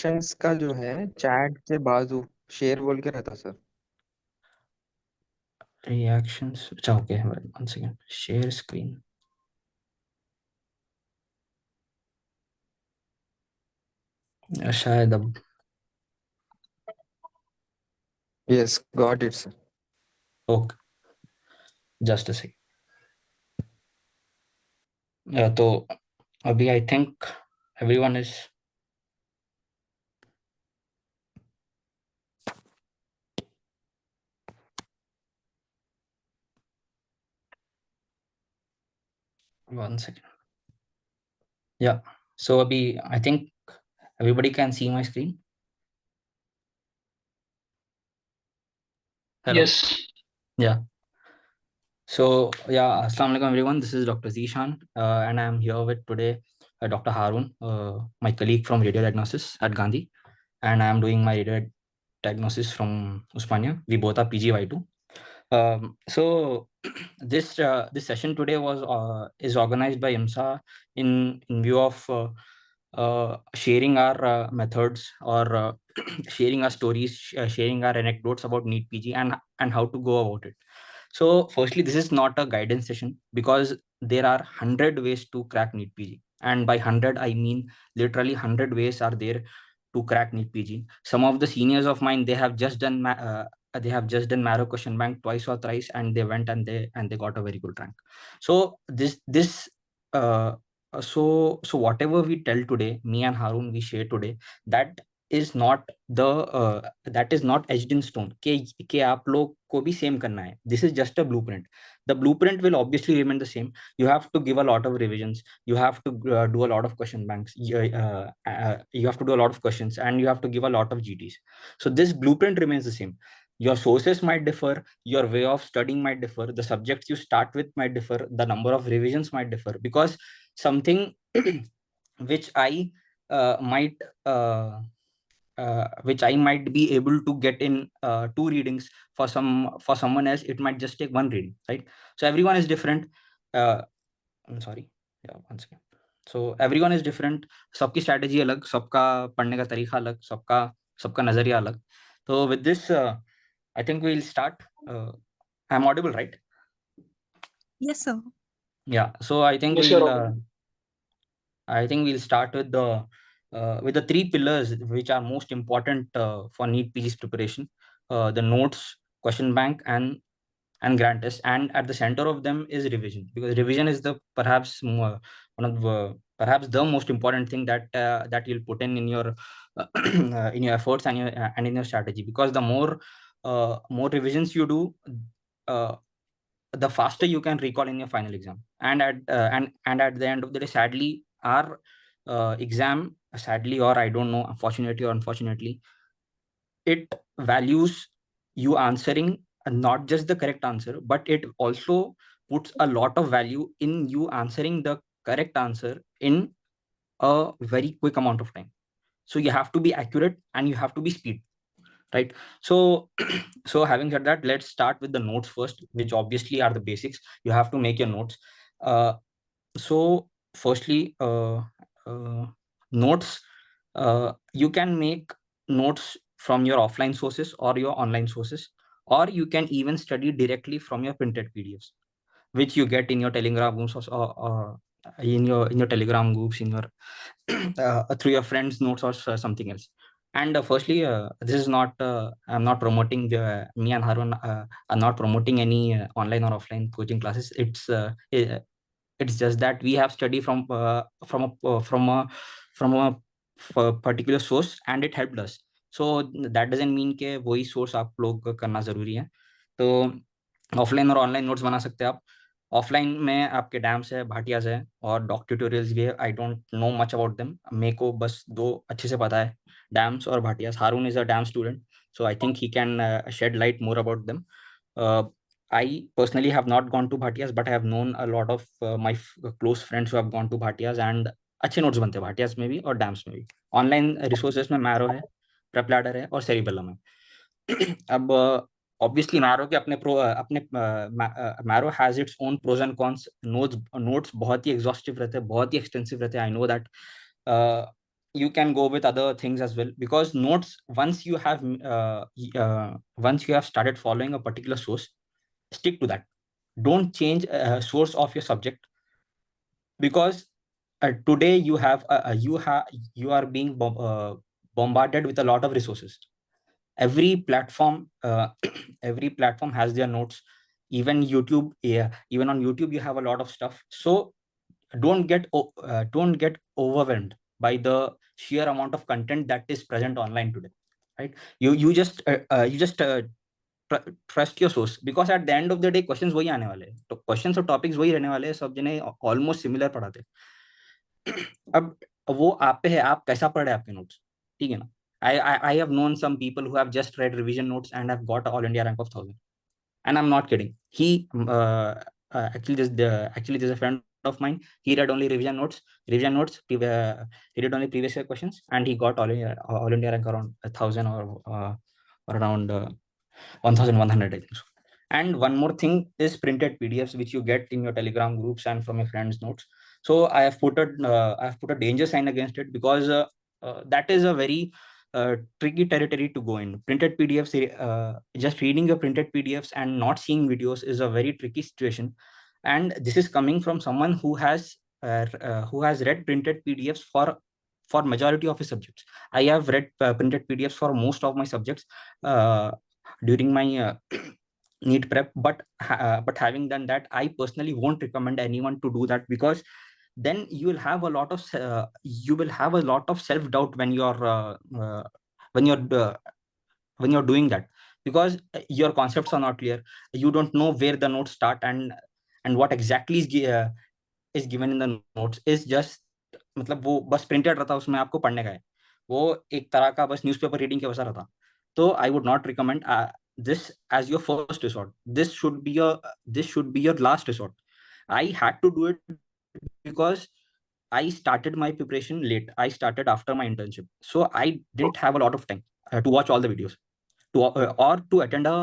Reactions का जो है चैट के बाजू शेयर बोल के रहता सर। रिएक्शंस, अच्छा okay, one second, share screen. शायद अब yes got it sir. Okay, just a second. तो अभी I think everyone is one second, या सो अभी I think everybody can see my screen. Hello. Yes. Yeah. So yeah, assalamu alaikum everyone. This is Dr. Zeeshan, and I am here with today Dr. Haroon, my colleague from radio diagnosis at Gandhi, and I am doing my radio diagnosis from Osmania. We both are PG Y2. So this session today is organized by IMSA in view of sharing our methods, or sharing our stories, sharing our anecdotes about NEET PG and how to go about it. So firstly, this is not a guidance session, because there are 100 ways to crack NEET PG, and by 100 I mean literally 100 ways are there to crack NEET PG. Some of the seniors of mine, they have just done Marrow question bank twice or thrice, and they went and they got a very good rank. So this so whatever we tell today, me and Haroon, we share today, that is not etched in stone के आप लोग को भी same करना है. This is just a blueprint. The blueprint will obviously remain the same. You have to give a lot of revisions, you have to do a lot of question banks, you have to do a lot of questions, and you have to give a lot of GTs. So this blueprint remains the same. Your sources might differ, your way of studying might differ, the subjects you start with might differ, the number of revisions might differ, because something which I might which I might be able to get in 2 readings, for someone else it might just take 1 reading, right? So everyone is different. I'm sorry, yeah, once again. So everyone is different. सबकी strategy अलग, सबका पढ़ने का तरीका अलग, सबका नजरिया अलग. So with this, I think we'll start. I'm audible, right? Yes, sir. Yeah. So I think Yes, you're audible. we'll start with the 3 pillars which are most important for NEET PG's preparation: the notes, question bank, and grant test. And at the center of them is revision, because revision is the perhaps the most important thing that you'll put in your in your efforts and in your strategy. Because the more revisions you do, the faster you can recall in your final exam. And at the end of the day, sadly, our exam, sadly, or I don't know, fortunately or unfortunately, it values you answering not just the correct answer, but it also puts a lot of value in you answering the correct answer in a very quick amount of time. So you have to be accurate and you have to be speed, right? So so having said that, let's start with the notes first, which obviously are the basics. You have to make your notes. So firstly, notes, you can make notes from your offline sources or your online sources, or you can even study directly from your printed PDFs, which you get in your Telegram groups, or in your Telegram groups, in your through your friends' notes, or something else. And firstly, this is not I'm not promoting me and Haroon are not promoting any online or offline coaching classes. It's just that we have studied from a particular source, and it helped us. So that doesn't mean कि वही source आप लोग करना जरूरी है. तो offline और online notes बना सकते हैं आप. ऑफलाइन में आपके डैम्स है, भाटियाज है, और डॉक ट्यूटोरियल्स भी है. I don't know much about them. मेरे को बस 2 अच्छे से पता है, डैम्स और Bhatia's. Haroon is a DAMS student, so I think he can shed light more about them. I personally have not gone to Bhatiyas, but I have known a lot of my close friends who have gone to Bhatiyas, and अच्छे notes बनते हैं भाटियास में भी और dams में भी. Online resources में marrow है, प्रेपलैडर है, और सेरिबेलम है. अब ऑब्वियसली मैरो के अपने Marrow has its own pros and cons. Notes बहुत ही एग्जॉस्टिव रहते हैं, बहुत ही एक्सटेंसिव रहते हैं. I know that. you can go with other things as well, because notes, once you have started following a particular source, stick to that. Don't change source of your subject, because today you are being bombarded with a lot of resources. Every platform every platform has their notes. Even YouTube, yeah, even on YouTube you have a lot of stuff. So don't get overwhelmed by the sheer amount of content that is present online today, right? You just trust your source, because at the end of the day questions वही आने वाले हैं, तो questions और topics वही रहने वाले हैं, सब जने almost similar पढ़ाते हैं। अब वो आप पे है, आप कैसा पढ़ रहे हैं आपके notes, ठीक है ना? I have known some people who have just read revision notes and have got all India rank of 1000, and I'm not kidding. He actually there's a friend of mine. He read only revision notes. He did only previous year questions, and he got all India rank around 1000 or around 1100, I think so. And one more thing is printed PDFs, which you get in your Telegram groups and from your friends' notes. So I have put a danger sign against it, because that is a very tricky territory to go in. Printed PDFs, just reading your printed PDFs and not seeing videos is a very tricky situation. And this is coming from someone who has read printed PDFs for majority of his subjects. I have read printed PDFs for most of my subjects during my NEET prep, but having done that, I personally won't recommend anyone to do that, because then you will have a lot of self doubt when when you're uh, when you're doing that, because your concepts are not clear. You don't know where the notes start, and what exactly is given in the notes is just, मतलब वो बस printed रहता, उसमें आपको पढ़ने का है, वो एक तरह का बस न्यूज़पेपर रीडिंग के वैसा रहता। तो I would not recommend this as your first resort. This should be your last resort. I had to do it because I started my preparation late. I started after my internship, so I didn't have a lot of time to watch all the videos, or to attend a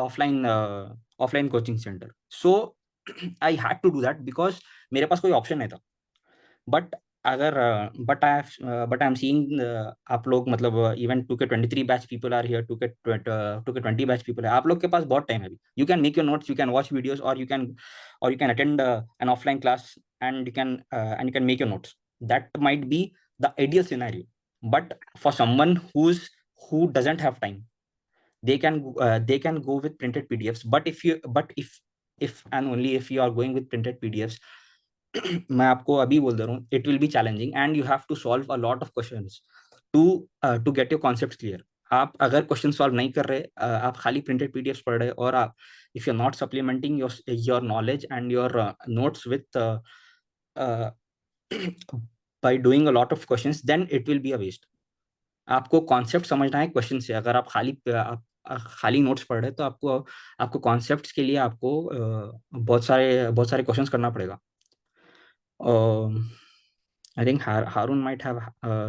offline coaching center. So I had to do that because मेरे पास कोई option नहीं था। But अगर but I am seeing आप लोग, मतलब even 2K23 batch people are here, 2K20 batch people है, आप लोग के पास बहुत टाइम है अभी। You can make your notes, you can watch videos, और you can attend an offline class, and you can make your notes. That might be the ideal scenario, but for someone who doesn't have time, they can go with printed PDFs. But if and only if you are going with printed PDFs, मैं आपको अभी बोल दे रहा हूँ, it will be challenging and you have to solve a lot of questions to get your concepts clear. आप अगर question solve नहीं कर रहे, आप खाली प्रिंटेड पीडीएफ्स पढ़ रहे, और आप if you are not supplementing your knowledge and your notes with by doing a lot of questions, then it will be a waste. आपको कॉन्सेप्ट समझना है क्वेश्चन से. अगर आप खाली नोट्स पढ़ रहे, तो आपको कॉन्सेप्ट्स के लिए आपको बहुत सारे क्वेश्चंस करना पड़ेगा. I think Haroon might have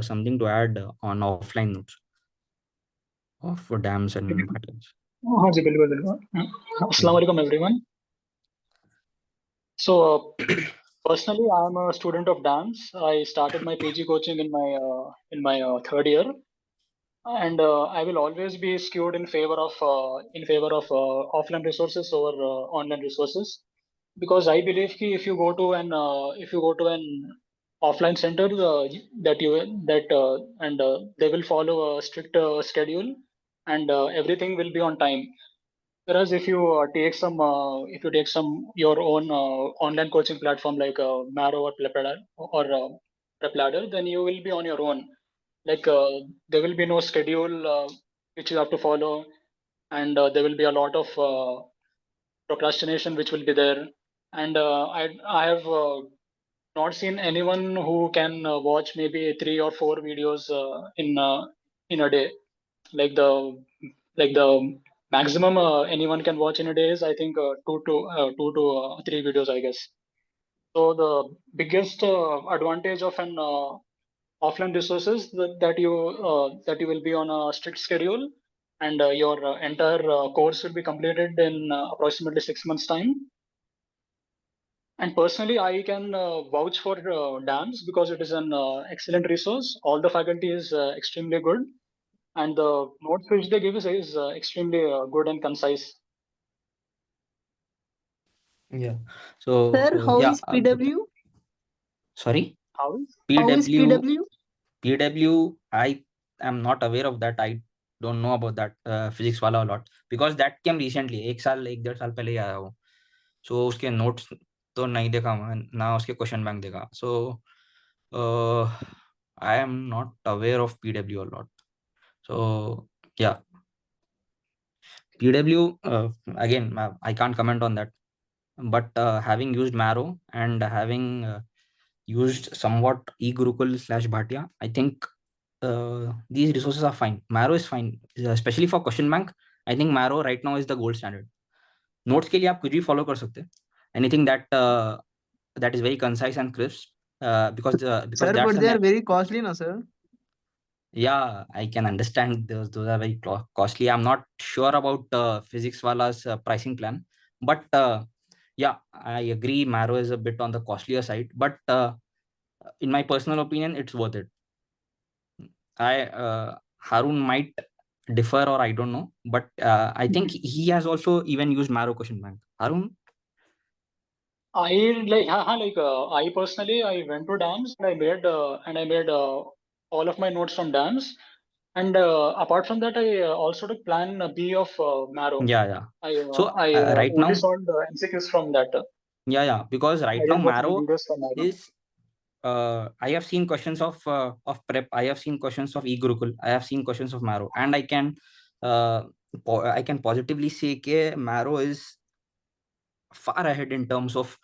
something to add on offline notes of dams and patterns. हाँ जी, बिल्कुल बिल्कुल. अस्सलाम वालेकुम everyone. So personally, I am a student of dance. I started my PG coaching in my third year, and I will always be skewed in favor of offline resources over online resources, because I believe कि if you go to an offline center, they will follow a strict schedule, and everything will be on time. Whereas if you take some your own online coaching platform like Maro or Prepladder, then you will be on your own. Like there will be no schedule which you have to follow, and there will be a lot of procrastination which will be there. And I have not seen anyone who can watch maybe 3 or 4 videos in a day. Like the maximum anyone can watch in a day is, I think, 2 to 3 videos, I guess. So the biggest advantage of an offline resources that you will be on a strict schedule, and your entire course will be completed in approximately 6 months time. And personally, I can vouch for DAMS because it is an excellent resource. All the faculty is extremely good, and the notes which they give is extremely good and concise. Yeah. So Sir, how yeah. is PW? Sorry. How is? How is PW. PW? PW. I am not aware of that. I don't know about that physics वाला a lot because that came recently. एक साल 1.5 साल पहले ही आया वो. So उसके notes तो नहीं देखा मैं, ना उसके question bank देखा. So I am not aware of PW a lot. So yeah, PW again I can't comment on that. But having used Marrow and having used somewhat eGurukul/Bhatia, I think these resources are fine. Marrow is fine, especially for question bank. I think Marrow right now is the gold standard. Notes के लिए आप कुछ भी follow कर सकते हैं. Anything that is very concise and crisp, because Sir, that's but they are very costly, no, sir? Yeah, I can understand those are very costly. I'm not sure about physics wala's pricing plan, but yeah, I agree. Marrow is a bit on the costlier side, but in my personal opinion, it's worth it. Haroon might differ, or I don't know, but I think he has also even used Marrow question bank. Haroon? I personally I went to DAMS and I made all of my notes from DAMS. And apart from that, I also took plan B of Marrow. Yeah. So I right only now, solved MCQs from that. yeah, because I right now didn't watch any Marrow videos from Marrow. is I have seen questions of prep. I have seen questions of eGurukul. I have seen questions of Marrow, and I can positively say that Marrow is far ahead in terms of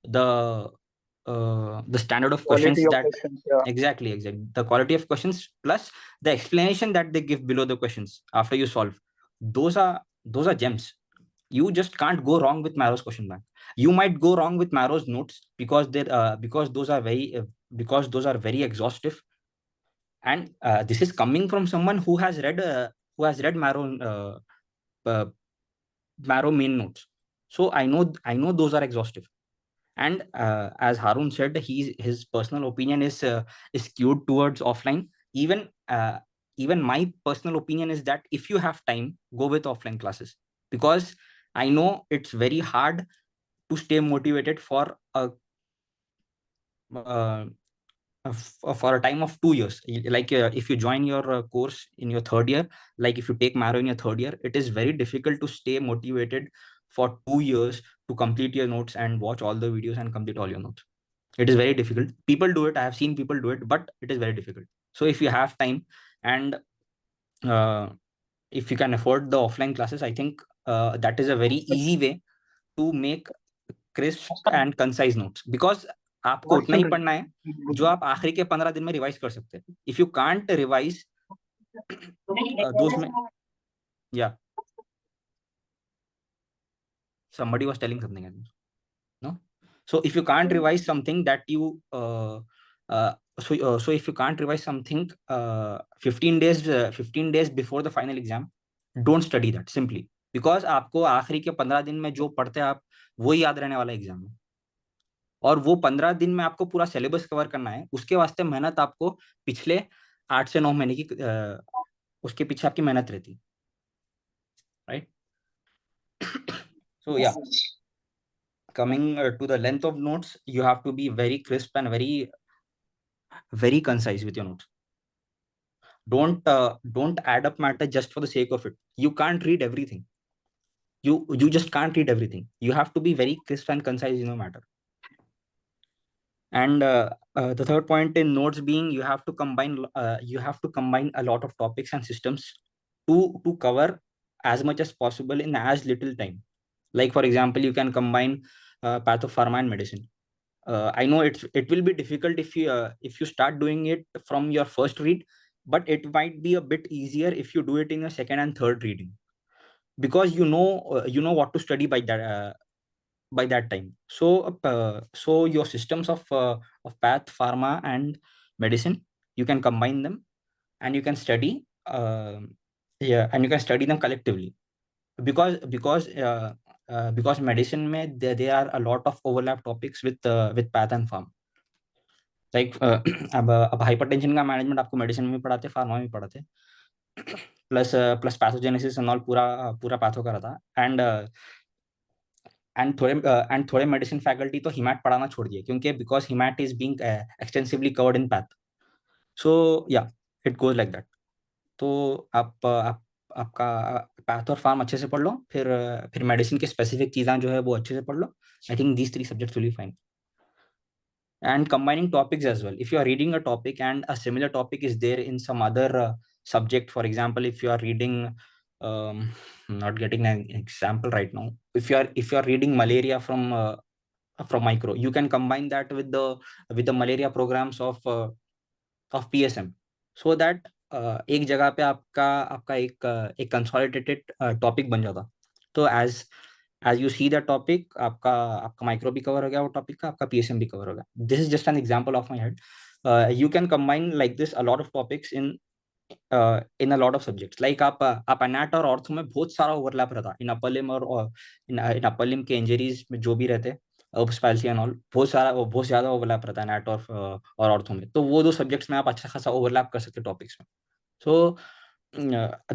the standard of questions Quality of that questions, yeah. exactly the quality of questions plus the explanation that they give below the questions after you solve. Those are gems. You just can't go wrong with Marrow's question bank. You might go wrong with Marrow's notes because those are very exhaustive, and this is coming from someone who has read uh, Marrow main notes. So I know those are exhaustive. And as Haroon said, his personal opinion is skewed towards offline. Even my personal opinion is that if you have time, go with offline classes, because I know it's very hard to stay motivated for uh, for a time of 2 years. Like if you join your course in your third year, like if you take Marrow in your third year, it is very difficult to stay motivated for 2 years to complete your notes and watch all the videos and complete all your notes. It is very difficult. People do it. I have seen people do it, but it is very difficult. So if you have time and uh, if you can afford the offline classes, I think that is a very easy way to make crisp and concise notes, because आपको उतना ही पढ़ना है जो आप आखिरी के 15 दिन में रिवाइज कर सकते हैं. If you can't revise those में, yeah, somebody was telling something, I think. No, so if you can't revise something that you so if you can't revise something 15 days before the final exam, don't study that simply, because आपको आखिरी के 15 दिन में जो पढ़ते हैं आप वो ही याद रहने वाला एग्जाम में, और वो 15 दिन में आपको पूरा सिलेबस कवर करना है. उसके वास्ते मेहनत आपको पिछले 8 से 9 महीने की उसके पीछे आपकी मेहनत रहती है, right? So yeah, coming to the length of notes, you have to be very crisp and very concise with your notes. Don't add up matter just for the sake of it. You can't read everything. You just can't read everything. You have to be very crisp and concise in your matter. And the third point in notes being you have to combine a lot of topics and systems to cover as much as possible in as little time. Like for example, you can combine pathopharma and medicine. I know it will be difficult if you start doing it from your first read, but it might be a bit easier if you do it in your second and third reading, because you know what to study by that time. So your systems of path, pharma, and medicine, you can combine them, and you can study them collectively, because because medicine में there are a lot of overlap topics with path and pharm. Like अब hypertension का management आपको medicine में पढ़ाते, pharma में पढ़ाते, plus pathogenesis and all पूरा pathो का रहता, and थोड़े medicine faculty तो hemat पढ़ाना छोड़ दिए क्योंकि because hemat is being extensively covered in path. So yeah, it goes like that. तो आपका पैथ और फार्म अच्छे से पढ़ लो, फिर मेडिसिन के स्पेसिफिक चीज़ें जो है वो अच्छे से पढ़ लो. I think these 3 subjects will be fine. And combining topics as well. If you are reading a topic and a similar topic is there in some other subject, for example, if you are reading, not getting an example right now, if you are reading malaria from micro, you can combine that with the malaria programs of PSM, so that एक जगह पे आपका एक consolidated topic बन जाता. तो as you see that topic, आपका micro भी कवर हो गया वो टॉपिक का, आपका PSM भी कवर हो गया. This is just an example of my head. You can combine like this a lot of topics in a lot of subjects. Like आप एनाट और ऑर्थो में बहुत सारा ओवरलैप रहता. इन अपर लिम्ब और इन अपर लिम्ब के इंजरीज में जो भी रहते, स्पाइल्सी एंड ऑल, बहुत ज्यादा ओवरलैप रहता है एनाट और ऑर्थो में. तो वो 2 सब्जेक्ट्स में आप अच्छा खासा ओवरलैप कर सकते टॉपिक्स में. So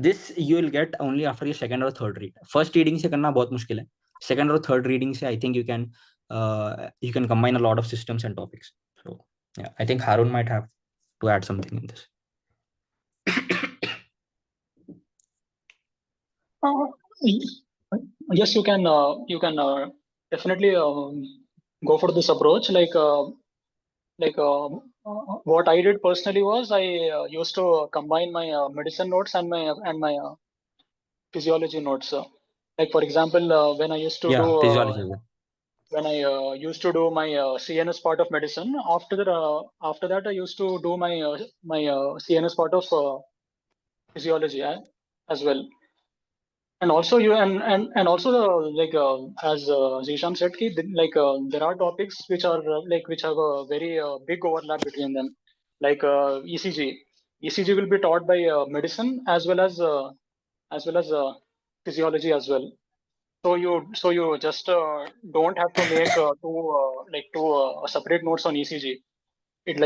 this you will get only after your second और थर्ड रीड. फर्स्ट रीडिंग से करना बहुत मुश्किल है. सेकंड और थर्ड रीडिंग से I think you can combine a lot of systems and topics. So yeah, I think Haroon might have to add something in this. Yes, you can definitely go for this approach. What I did personally was I used to combine my medicine notes and my physiology notes. Like for example, when I used to do physiology. when I used to do my CNS part of medicine, after that I used to do my CNS part of physiology as well. And also also as Zeeshan said, there are topics which are which have a very big overlap between them. Like ECG. ECG will be taught by medicine as well as physiology as well. So you just don't have to make two separate notes on ECG. It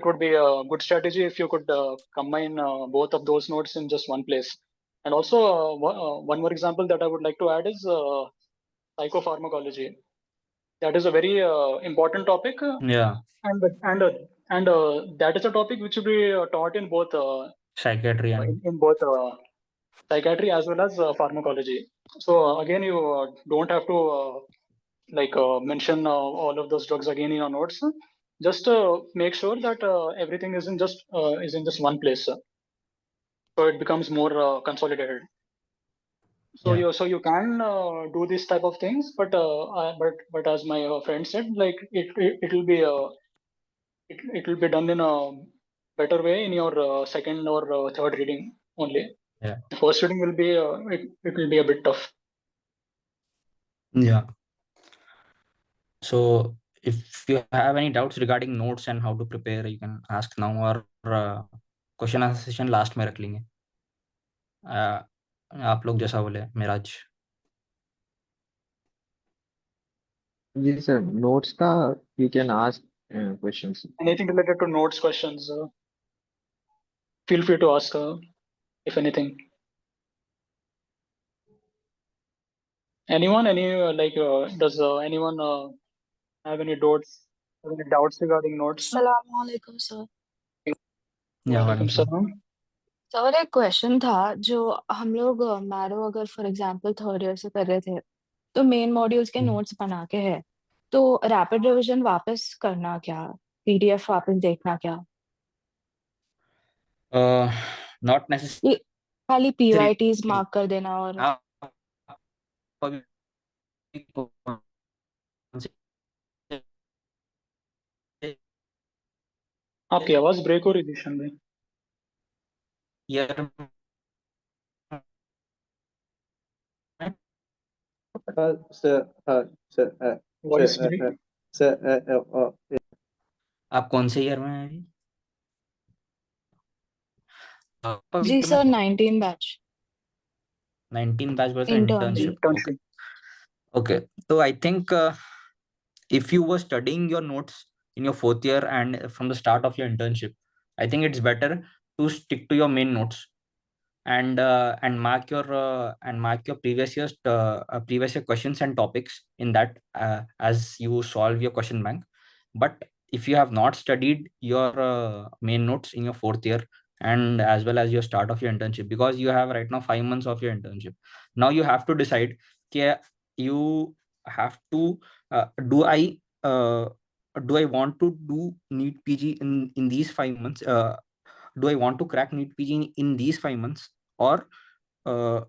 would be a good strategy if you could combine both of those notes in just one place. And also one more example that I would like to add is psychopharmacology. That is a very important topic. Yeah. And that is a topic which will be taught in both psychiatry and in both psychiatry as well as pharmacology. So again, you don't have to mention all of those drugs again in your notes. Just make sure that everything is in just one place, so it becomes more consolidated. So you can do this type of things, but as my friend said, like it will be it will be done in a better way in your second or third reading only. Yeah. The first reading will be it will be a bit tough. Yeah. So if you have any doubts regarding notes and how to prepare, you can ask now, or question answer session last में रख लेंगे. आप लोग जैसा बोले मेराज. जी sir, notes का you can ask questions. Anything related to notes questions, feel free to ask if anything. Anyone, does anyone have any doubts regarding notes? Assalamualaikum, sir. Welcome, salam. Sir एक question था, जो हम लोग marrow अगर for example third year से कर रहे थे तो मेन मॉड्यूल्स के नोट्स बना के है, तो रैपिड रिवीजन वापस करना क्या, पीडीएफ वापस देखना क्या? नॉट नेसेसरी, खाली पीवाईटीज मार्क कर देना. और आपकी आवाज ब्रेक हो रही थी शन भाई. Year wise break. आप कौन से ईयर में हैं अभी? जी सर, 19 बैच. 19 बैच बोलते Interns. Internship. Okay, so I think if you were studying your notes in your fourth year and from the start of your internship, I think it's better to stick to your main notes and mark your previous year questions and topics in that as you solve your question bank. But if you have not studied your main notes in your fourth year and as well as your start of your internship, because you have right now 5 months of your internship, now you have to decide, okay, you have to do I uh, do I want to do NEET PG in these 5 months? Do I want to crack NEET PG in these 5 months, or uh,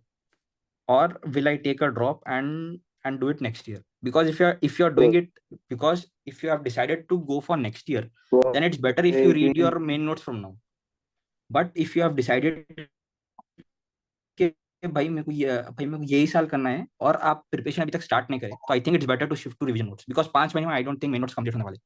or will I take a drop and do it next year? Because if you're doing it, because if you have decided to go for next year, then it's better if you read your main notes from now. But if you have decided कि भाई मेरे को यही साल करना है और आप प्रिपरेशन अभी तक स्टार्ट नहीं करें, तो I think it's better to shift to revision notes, because 5 महीने में I don't think main notes complete होने वाले।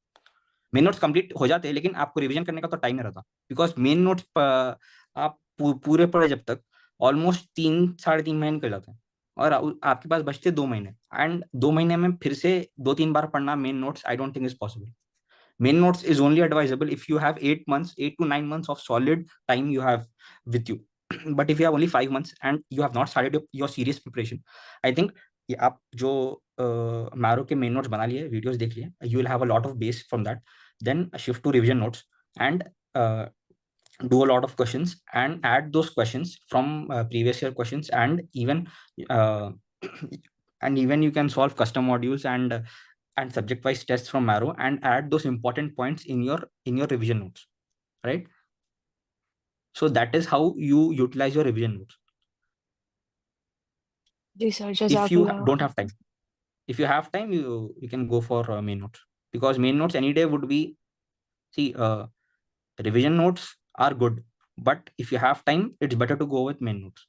मेन नोट्स कंप्लीट हो जाते हैं लेकिन आपको रिवीजन करने का तो टाइम नहीं रहता, बिकॉज मेन नोट्स आप पूरे पढ़े जब तक ऑलमोस्ट 3 साढ़े 3 महीने निकल जाते हैं और आपके पास बचते 2 महीने, एंड 2 महीने में फिर से 2-3 बार पढ़ना main notes, I don't think is possible. Main notes is only advisable if you have 8 months, 8 to 9 months of solid time you have with you. But if you have only 5 months and you have not started your serious preparation, I think ये आप जो marrow के main notes बना लिए, videos देख लिए, you will have a lot of base from that. Then shift to revision notes and do a lot of questions and add those questions from previous year questions, uh, and even you can solve custom modules and subject wise tests from Marrow and add those important points in your revision notes, right? So that is how you utilize your revision notes. जी sir, If you जज़ाकल्लाह don't have time, if you have time, you can go for main notes, because main notes any day would be, see, revision notes are good, but if you have time, it's better to go with main notes,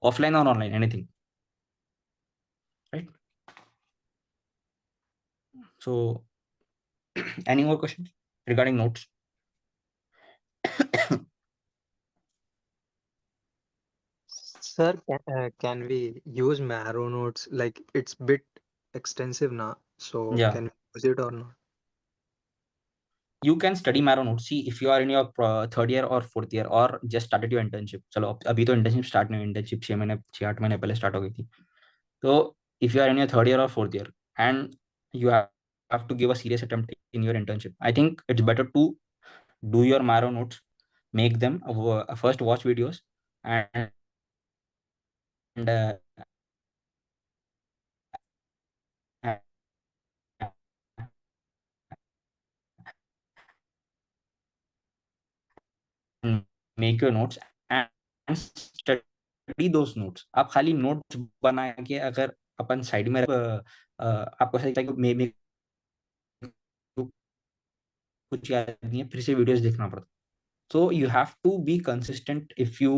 offline or online, anything, right? So any more questions regarding notes? Sir, can we use Marrow notes? Like it's bit extensive now, so Yeah, can we use it or not? you can study Marrow notes. See, if you are in your third year or fourth year or just started your internship, चलो अभी तो internship start नहीं हुई, internship 6 महीने 6-8 महीने पहले start हो गई थी. So if you are in your third year or fourth year and you have to give a serious attempt in your internship, I think it's better to do your Marrow notes, make them first watch videos and make your notes and study those notes. आप खाली notes बना के अगर अपन side में आपको ऐसा लगता है कि मे कुछ याद नहीं है, फिर से वीडियोस देखना पड़ता. So you have to be consistent if you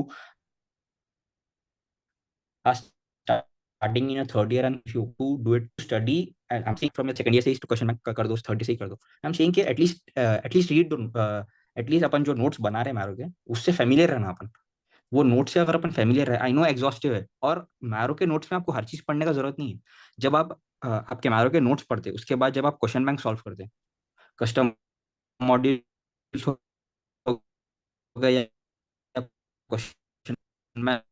are starting in a third year and if you to do it to study, and I'm saying from your second year से तो क्वेश्चन बैंक कर दो, third से ही कर दो. I'm saying कि at least read at least अपन जो notes बना रहे हैं मैरो के, उससे फेमिलियर रहना अपन. वो नोट से अगर अपन फेमिलियर है, आई नो एग्जॉस्टिव है, और मैरो के नोट्स में आपको हर चीज पढ़ने का जरूरत नहीं है. जब आप आपके मैरो के नोट्स पढ़ते, उसके बाद जब आप क्वेश्चन बैंक सॉल्व करते, कस्टम मॉड्यूल्स हो गए या क्वेश्चन बैंक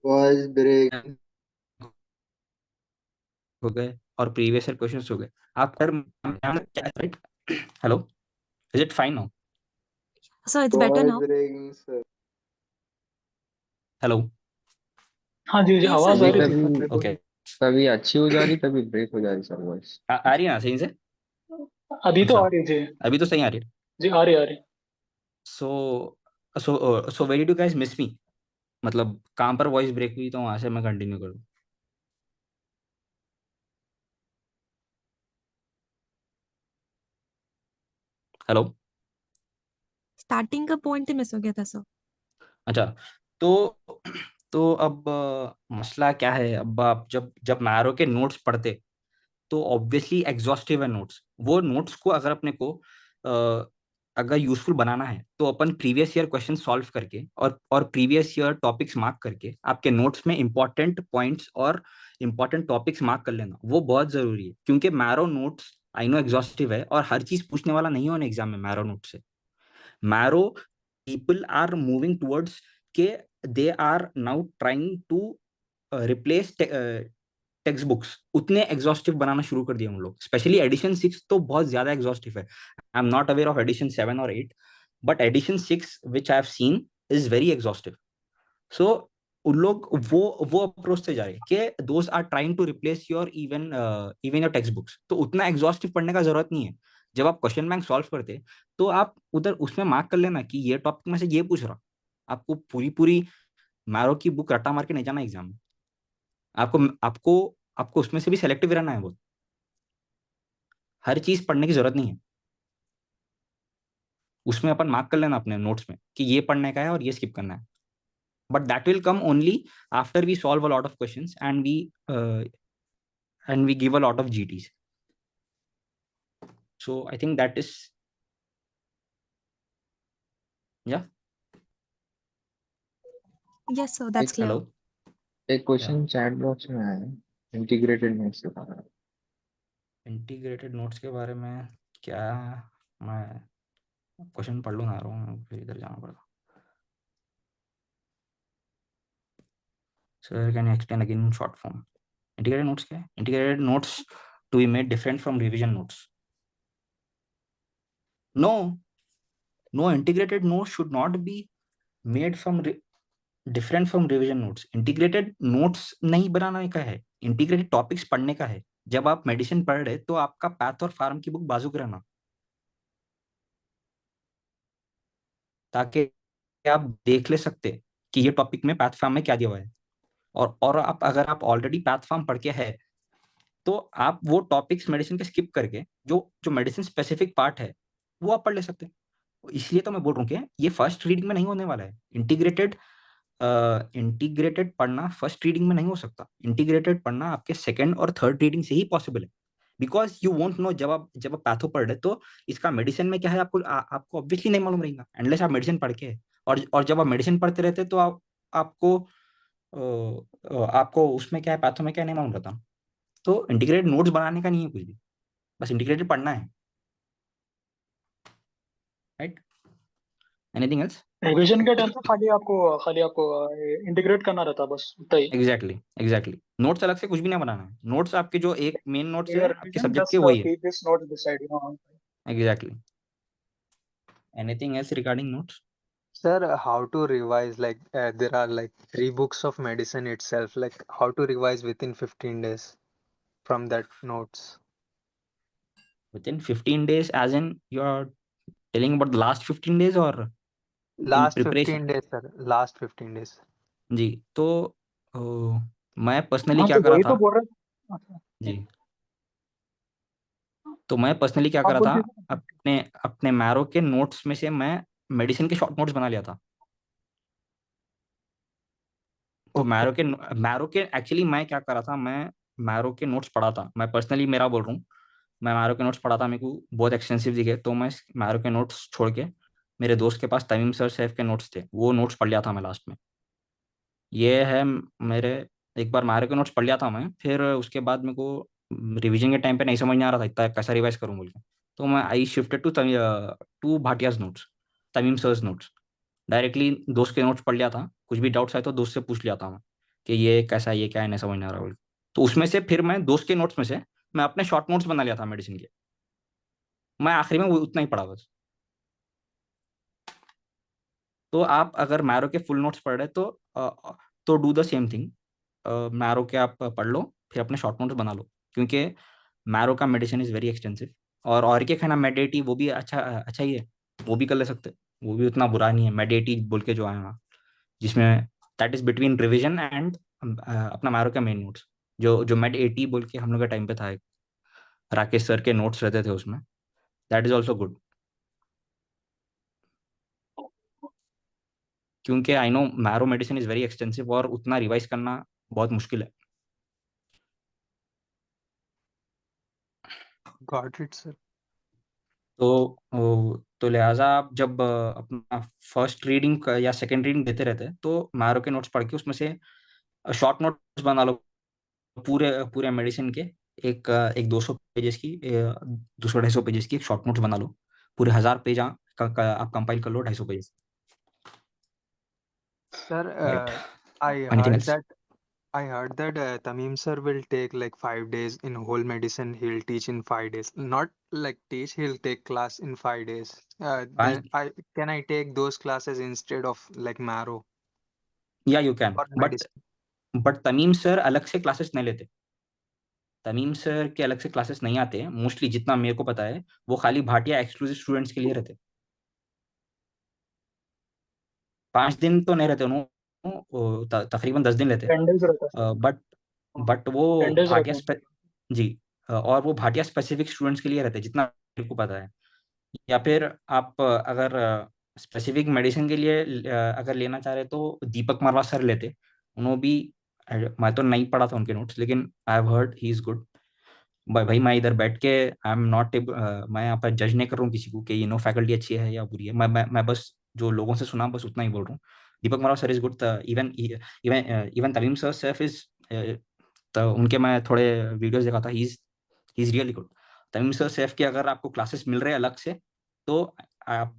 Voice break. हो गए और प्रीवियस ईयर क्वेश्चंस हो गए, आप कर right. Hello, is it fine now? So it's better Voice now. breaking, sir. Hello, हाँ जी जी, Yes, आवाज sir. आ कभी रही थी. कभी ओके, कभी अच्छी हो जा रही, कभी ब्रेक हो जा रही सर वॉइस. आ रही है ना सही से? अभी तो अच्छा, आ रही थी. अभी तो सही आ रही है. जी, आ रही आ रही. So so very do guys miss me, मतलब कहाँ पर वॉइस ब्रेक हुई तो वहां से मैं कंटिन्यू करूँ. हेलो, Starting का point ही miss हो गया था सर. अच्छा, तो अब मसला क्या है, अब आप जब जब मैरो के नोट्स पढ़ते, तो ऑब्वियसली एग्जॉस्टिव है नोट्स. वो नोट्स को अगर अपने को अगर यूजफुल बनाना है तो अपन प्रीवियस ईयर क्वेश्चन सॉल्व करके और प्रीवियस ईयर टॉपिक्स मार्क करके आपके नोट्स में इंपॉर्टेंट पॉइंट्स और इंपॉर्टेंट टॉपिक्स मार्क कर लेना, वो बहुत जरूरी है। क्योंकि marrow notes I know exhaustive है और हर चीज पूछने वाला नहीं होने एग्जाम में मैरो नोट से। Marrow people are moving towards के they are now trying to replace text books, उतने एग्जॉस्टिव बनाना शुरू कर दिया हम लोग। स्पेशली एडिशन 6 तो बहुत ज्यादा एग्जॉस्टिव है। I am not aware of edition 7 और 8, but edition 6 which I have seen is very exhaustive. So उन लोग वो अप्रोच से जा रहे हैं कि those are trying to replace your even even your text books. तो उतना एग्जॉस्टिव पढ़ने का जरूरत नहीं है। जब आप क्वेश्चन बैंक सॉल्व करते तो आप उधर उसमें मार्क कर लेना कि ये टॉपिक में से ये पूछ रहा। आपको पूरी पूरी मैरो की बुक रट्टा मार के नहीं जाना एग्जाम में। आपको आपको आपको उसमें से भी सेलेक्टिव रहना है। बहुत हर चीज पढ़ने की जरूरत नहीं है। उसमें अपन मार्क कर लेना अपने नोट्स में कि ये पढ़ने का है और ये स्किप करना है। But that will come only after we solve a lot of questions and we give a lot of GTs. So I think that is, yeah. Yes, sir, that's clear. Hello. एक question chat box में आया है integrated notes के बारे में। Integrated notes के बारे में क्या? मैं क्वेश्चन पढ़ लूँ ना रहा हूँ, फिर इधर जाना पड़ेगा। Sir, can you explain again in short form? Integrated notes क्या है? Integrated notes to be made different from revision notes. No, no, integrated notes should not be made from different from revision notes. Integrated notes नहीं बनाने का है, integrated topics पढ़ने का है। जब आप मेडिसिन पढ़ रहे तो आपका पैथ और फार्म की बुक बाजू रहना, ताकि आप देख ले सकते कि ये टॉपिक में पैथ फार्म में क्या दिया हुआ है। और आप अगर आप ऑलरेडी पैथ फार्म पढ़ के है तो आप वो टॉपिक्स मेडिसिन के स्किप करके जो जो मेडिसिन स्पेसिफिक पार्ट है वो आप पढ़ ले सकते हैं। इसलिए तो मैं बोल रहा हूँ कि ये फर्स्ट रीडिंग में नहीं होने वाला है। इंटीग्रेटेड पढ़ना फर्स्ट रीडिंग में नहीं हो सकता। इंटीग्रेटेड पढ़ना आपके सेकंड और थर्ड रीडिंग से ही पॉसिबल है। बिकॉज यू वोंट नो, जब आप पैथो पढ़ रहे तो इसका मेडिसिन में क्या है आपको ऑब्वियसली नहीं मालूम रहेगा अनलेस आप मेडिसिन पढ़ के है। और जब आप मेडिसिन पढ़ते रहते तो आपको आपको उसमें क्या है, पैथो में क्या नहीं मालूम रहता। तो इंटीग्रेटेड नोट्स बनाने का नहीं है कुछ भी, बस इंटीग्रेटेड पढ़ना है। राइट? Anything else? रिवीजन के टाइम पे खाली आपको इंटीग्रेट करना रहता है, बस उतना ही। एग्जैक्टली नोट्स अलग से कुछ भी नहीं बनाना है। नोट्स आपके जो एक मेन नोट्स है Your आपके revision सब्जेक्ट के, just वही है। keep this note beside, you know. Exactly. Anything else regarding notes? Sir, how to revise? Like there are like 3 books of medicine itself. Like how to revise within 15 days from that notes. Within 15 days, as in you're telling about the last 15 days or in Last preparation? 15 days, sir. Last 15 days. जी, तो मैं personally हाँ क्या तो करा वही था तो बोल रहे। अच्छा, जी, तो मैं पर्सनली क्या आप करा था, बोलिए। अपने अपने मैरो के नोट्स में से मैं मेडिसिन के शॉर्ट नोट्स बना लिया था। तो Okay. मैरो के एक्चुअली मैं क्या करा था, मैं मैरो के नोट्स पढ़ा था। मैं पर्सनली मेरा बोल रहा हूँ, मैं मैरो के नोट्स पढ़ा था, मेरे को बहुत एक्सटेंसिव दिखे तो मैं मैरो के नोट्स छोड़ के मेरे दोस्त के पास तमीम सर सैफ के नोट्स थे, वो नोट्स पढ़ लिया था मैं लास्ट में। ये है मेरे, एक बार मैरो के नोट्स पढ़ लिया था मैं, फिर उसके बाद मेरे को रिवीजन के टाइम पे नहीं समझ में आ रहा था इतना कैसा रिवाइज करूँ बोल के, तो मैं I shifted to Bhatia's notes, Tamim sir's notes. Directly दोस्त के नोट्स पढ़ लिया था, कुछ भी डाउट्स आए तो दोस्त से पूछ लिया था मैं कि ये कैसा है, ये क्या है, नहीं समझ में आ रहा बोल के। तो उसमें से फिर मैं दोस्त के नोट्स में से मैं अपने शॉर्ट नोट्स बना लिया था मेडिसिन के। मैं आखिरी में वो उतना ही पढ़ा बस। तो आप अगर मैरो के फुल नोट्स पढ़ रहे तो do the same thing. Marrow के आप पढ़ लो, फिर अपने शॉर्ट नोट्स बना लो, क्योंकि मैरो का मेडिसिन इज वेरी एक्सटेंसिव। और के खाना मेडेटी वो भी अच्छा ही है, वो भी कर ले सकते, वो भी उतना बुरा नहीं है। मेडेटी बोल के जो आया, जिसमें that is between revision and अपना मैरो का मेन नोट्स, जो मेड 80 बोल के हम लोग के टाइम पे था, एक राकेश सर के नोट्स रहते थे उसमें, दैट इज ऑल्सो गुड। क्योंकि I know Marrow medicine is very extensive और उतना रिवाइज करना बहुत मुश्किल है। Got it, sir. तो लिहाजा आप जब अपना फर्स्ट रीडिंग या सेकंड रीडिंग देते रहते हैं तो मैरो के नोट्स पढ़ के उसमें से शॉर्ट नोट्स बना लो पूरे पूरे मेडिसिन के। एक 200 पेजेस की 200-250 पेजेस की एक शॉर्ट नोट्स बना लो। पूरे 1000 पेज आप कंपाइल कर लो 250 page. Sir, right. I anything heard else? that I heard that Tamim sir will take like 5 days in whole medicine. He'll teach in 5 days. Not like teach, he'll take class in 5 days. Then 5? can I take those classes instead of like Marrow या you can, or but medicine? Tamim sir अलग से classes नहीं लेते। Tamim sir के अलग से classes नहीं आते मोस्टली, जितना मेरे को पता है। वो खाली भाटिया एक्सक्लूसिव स्टूडेंट्स के लिए रहते। 5 दिन तो नहीं रहते उन्होंने, तकरीबन 10 दिन लेते। 10 days रहता है सर। बट बट वो 10 days रहता भाटिया है। जी, और वो भाटिया स्पेसिफिक स्टूडेंट्स के लिए रहते हैं जितना मेरे को पता है। या फिर आप अगर स्पेसिफिक मेडिसिन के लिए अगर लेना चाह रहे तो दीपक मरवा सर लेते। उन्होंने भी मैं तो नहीं पढ़ा था उनके नोट्स, लेकिन आई have heard he is good. भाई मैं इधर बैठ के आई एम नॉट मैं यहाँ पर जज नहीं कर रहा हूँ किसी को कि ये नो फैकल्टी अच्छी है या बुरी है। मैं बस जो लोगों से सुना बस उतना ही बोल रहा हूँ। दीपक मरवा sir is good. Even even even Tamim sir safe is, तो उनके मैं थोड़े वीडियोस देखा था। He is really good. Tamim sir safe के अगर आपको क्लासेस मिल रहे हैं अलग से तो आप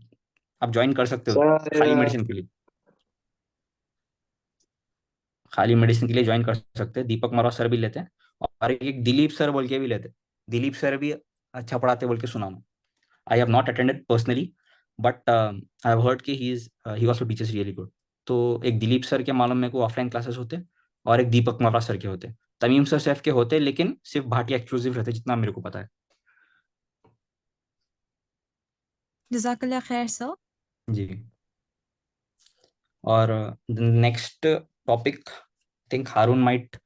आप ज्वाइन कर सकते हो खाली सर मेडिसिन के लिए। खाली मेडिसिन के लिए ज्वाइन कर सकते हैं। दीपक मरवा सर भी लेते हैं और एक दिलीप सर बोल के भी लेते हैं। दिलीप सर भी अच्छा पढ़ाते बोल के सुना मैं। I have not attended personally, but I have heard कि he also teachers really good. तो एक दिलीप सर के मालूम मेरे को ऑफलाइन क्लासेस होते हैं और एक दीपक मरवा सर के होते हैं। तमीम सर सेफ के होते हैं लेकिन सिर्फ भाटिया एक्सक्लूसिव रहते जितना मेरे को पता है। जज़ाकल्लाह खैर सर। जी। और next topic think Haroon might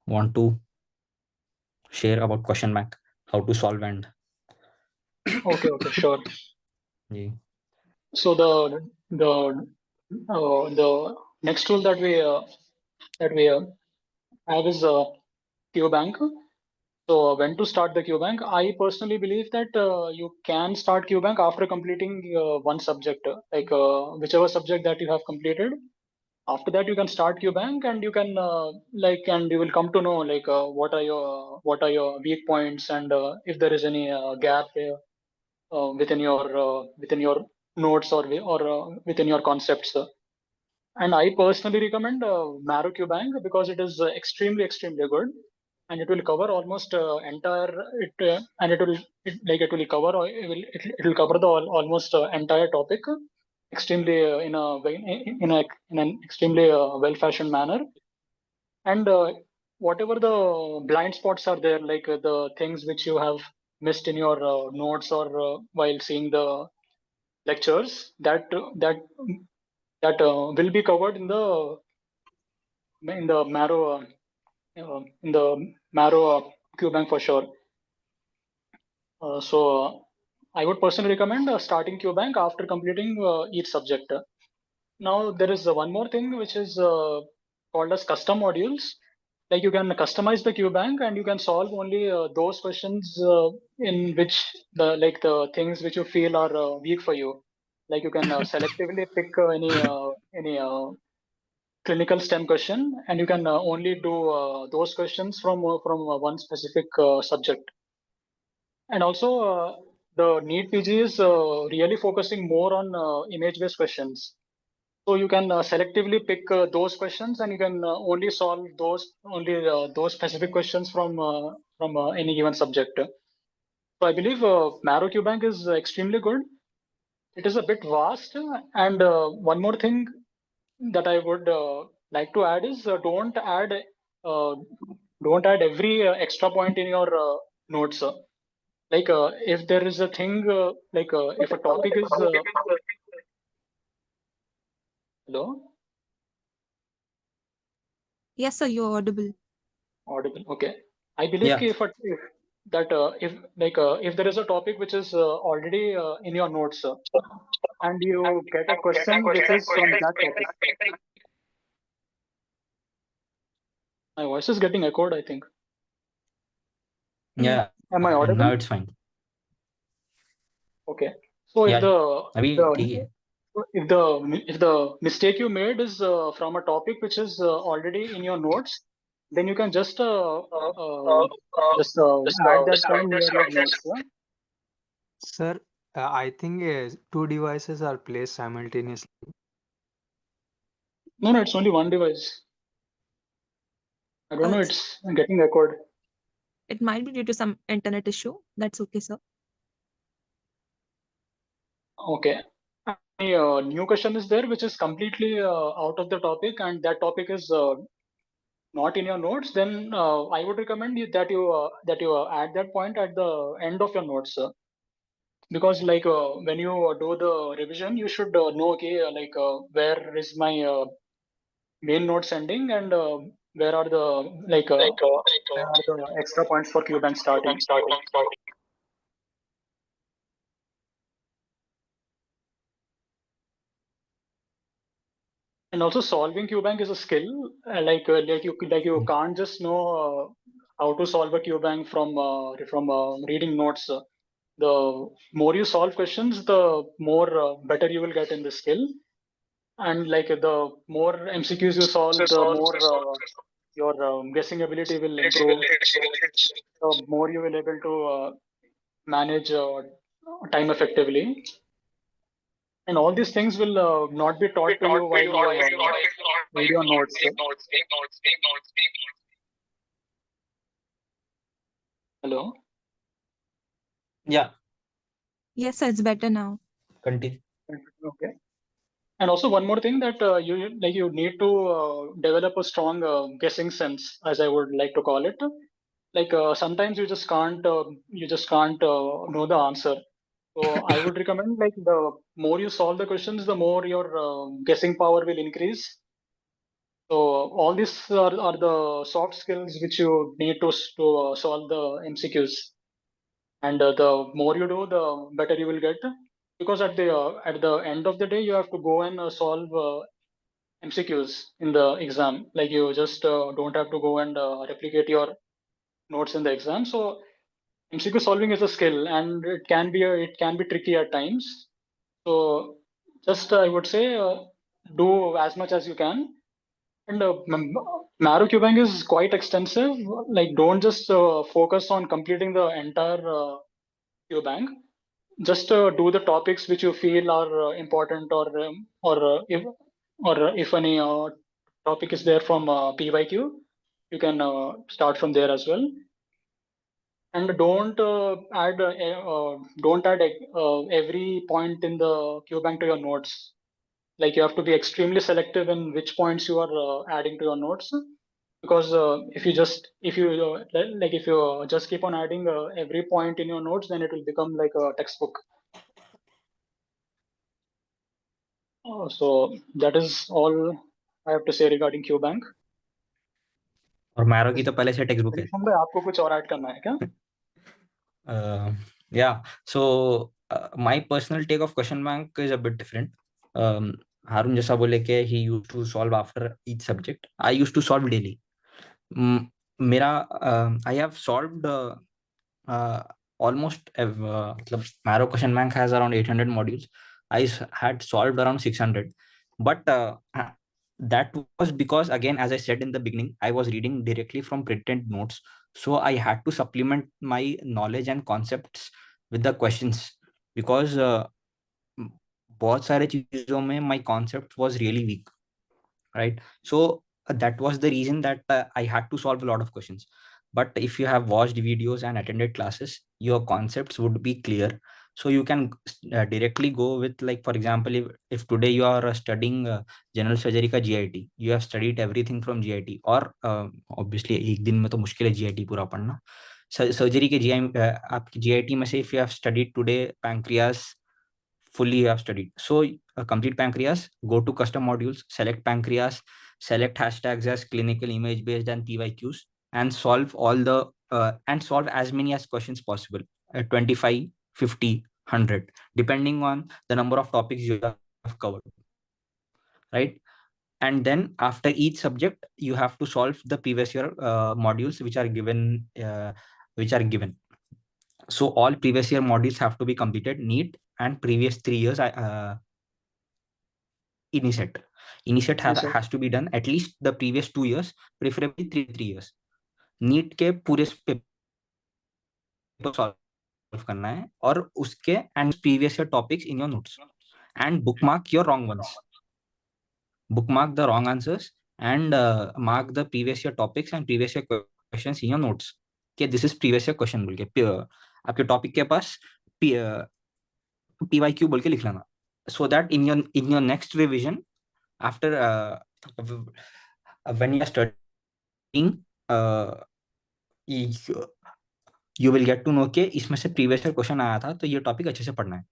want to share about question bank, how to solve and okay, sure. जी So the next tool that we have is QBank. So when to start the QBank? I personally believe that you can start QBank after completing one subject, like whichever subject that you have completed. After that, you can start QBank, and you can and you will come to know like what are your weak points, and if there is any gap within your notes or within your concepts. And I personally recommend Marrow QBank because it is extremely good, and it will cover almost entire it and it will cover it will cover the almost entire topic extremely in an extremely well-fashioned manner. And whatever the blind spots are there, like the things which you have missed in your notes or while seeing the lectures, that will be covered in the Marrow QBank for sure. So I would personally recommend starting QBank after completing each subject. Now there is one more thing which is called as custom modules. Like you can customize the QBank and you can solve only those questions in which the things which you feel are weak for you. Like you can selectively pick any clinical STEM question, and you can only do those questions from one specific subject. And also, the NEET PG is really focusing more on image-based questions. So you can selectively pick those questions, and you can only solve those specific questions from any given subject. So I believe Marrow QBank is extremely good. It is a bit vast, and one more thing that I would like to add is uh, don't add every extra point in your notes. Like if there is a thing if a topic is hello, Yes sir, you're audible. audible. Okay, I believe yeah if there is a topic which is already in your notes and you get a question which is from that topic. My voice is getting echoed, I think. yeah Am I audible? now it's fine. Okay. So if Yeah, the अभी the ठीक है. if the mistake you made is from a topic which is already in your notes, then you can just add that point near your notes. Sir, I think two devices are placed simultaneously. No, it's only one device. I don't know. It's getting echoed. It might be due to some internet issue. That's okay, sir. Okay. Any new question is there which is completely out of the topic, and that topic is not in your notes, then I would recommend you that you add that point at the end of your notes, because like when you do the revision, you should know, okay, where is my main notes ending, and where are the where are the extra points for Q bank starting. And also, solving Q bank is a skill. You can't just know how to solve a Q bank from reading notes. The more you solve questions, the more better you will get in the skill. And like the more MCQs you solve, the more your guessing ability will improve. The more you will able to manage time effectively. And all these things will not be taught to you while you read your notes. Hello. Yeah, Yes, sir, it's better now. continue. Okay. And also one more thing that you need to develop a strong guessing sense, as I would like to call it. Like sometimes you just can't know the answer. So I would recommend, like, the more you solve the questions, the more your guessing power will increase. So all these are the soft skills which you need to solve the MCQs. And the more you do, the better you will get. Because at the end of the day, you have to go and solve MCQs in the exam. Like, you just don't have to go and replicate your notes in the exam. So MCQ solving is a skill, and it can be tricky at times. So just I would say do as much as you can. And Marrow cubing is quite extensive. Like, don't just focus on completing the entire QBank. Just do the topics which you feel are important, or if any topic is there from PYQ, you can start from there as well. And don't add every point in the QBank to your notes. Like, you have to be extremely selective in which points you are adding to your notes, because if you just keep on adding every point in your notes, then it will become like a textbook. So that is all I have to say regarding QBank. और marrow की तो पहले से text book है. भाई, आपको कुछ और ऐड करना है क्या? Yeah, so my personal take of question bank is a bit different. Haroon जैसा बोले कि he used to solve after each subject. I used to solve daily. मेरा I have solved almost मतलब Marrow question bank has around 800 modules. I had solved around 600, but that was because, again, as I said in the beginning, I was reading directly from printed notes, so I had to supplement my knowledge and concepts with the questions, because बहुत सारे चीजों में my concept was really weak, right? So that was the reason that I had to solve a lot of questions. But if you have watched videos and attended classes, your concepts would be clear, so you can directly go with, like, for example, if today you are studying general surgery ka GIT, you have studied everything from GIT, or obviously एक दिन में तो मुश्किल है GIT पूरा पढ़ना. Surgery के आपकी GIT में से if you have studied today pancreas fully, you have studied, so complete pancreas, go to custom modules, select pancreas, select hashtags as clinical, image based, and PYQs, and solve all the and solve as many as questions possible, 25, 50, 100, depending on the number of topics you have covered, right? And then after each subject, you have to solve the previous year modules which are given. So all previous year modules have to be completed, NEET and previous 3 years initiate. Initiate has to be done at least the previous 2 years, preferably 3 years. NEET के पूरे paper solve करना है और उसके and previous year topics in your notes and bookmark your wrong ones. Bookmark the wrong answers and mark the previous year topics and previous year questions in your notes. कि this is previous year question बोल के आपके topic के पास PYQ बोल के लिख लेना, so that in your next revision after when you are studying you will get to know कि इसमें से previous year question आया था तो ये टॉपिक अच्छे से पढ़ना है.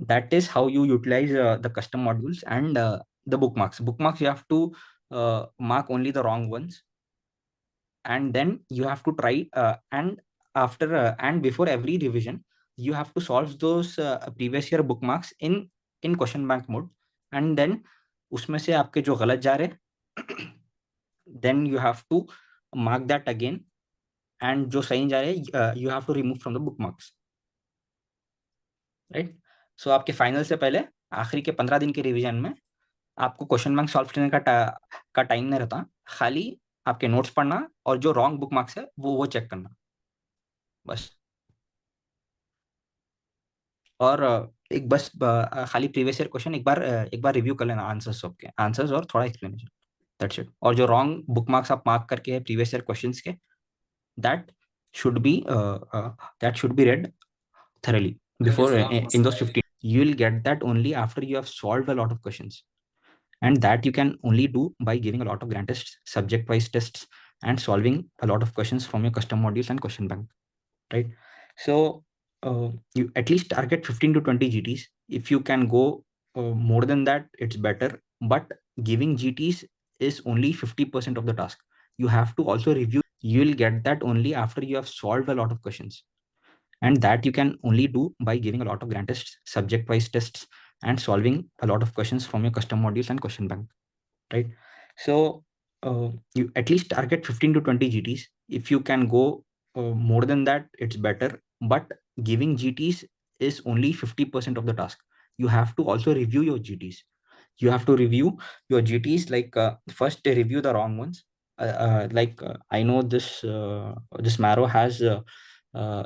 That is how you utilize the custom modules and the bookmarks. Bookmarks you have to mark only the wrong ones, and then you have to try and after and before every revision you have to solve those previous year bookmarks in question bank mode, and then उसमें से आपके जो गलत जा रहे then you have to mark that again, and जो सही जा रहे you have to remove from the bookmarks, right? So आपके फाइनल से पहले आखिरी के 15 दिन के रिवीजन में आपको क्वेश्चन बैंक सॉल्व करने का टाइम नहीं रहता, खाली आपके नोट्स पढ़ना और जो रॉन्ग बुक मार्क्स है वो चेक करना बस. और एक बस खाली प्रीवियस ईयर क्वेश्चन एक बार रिव्यू कर लेना, आंसर्स सबके आंसर्स और थोड़ा एक्सप्लेनेशन, दैट्स इट. और जो रॉन्ग बुक मार्क्स आप मार्क करके है प्रीवियस ईयर क्वेश्चंस के, that should be read thoroughly before in those 15. You will get that only after you have solved a lot of questions, and that you can only do by giving a lot of grand tests, subject wise tests, and solving a lot of questions from your custom modules and question bank, right? So you at least target 15 to 20 GTs. If you can go more than that, it's better, but giving GTs is only 50% of the task. You have to also review. You will get that only after you have solved a lot of questions, and that you can only do by giving a lot of grand tests, subject wise tests, and solving a lot of questions from your custom modules and question bank, right? So you at least target 15 to 20 GTs. If you can go more than that, it's better, but giving GTs is only 50% of the task. You have to also review your GTs. You have to review your GTs, like first review the wrong ones. I know this Marrow has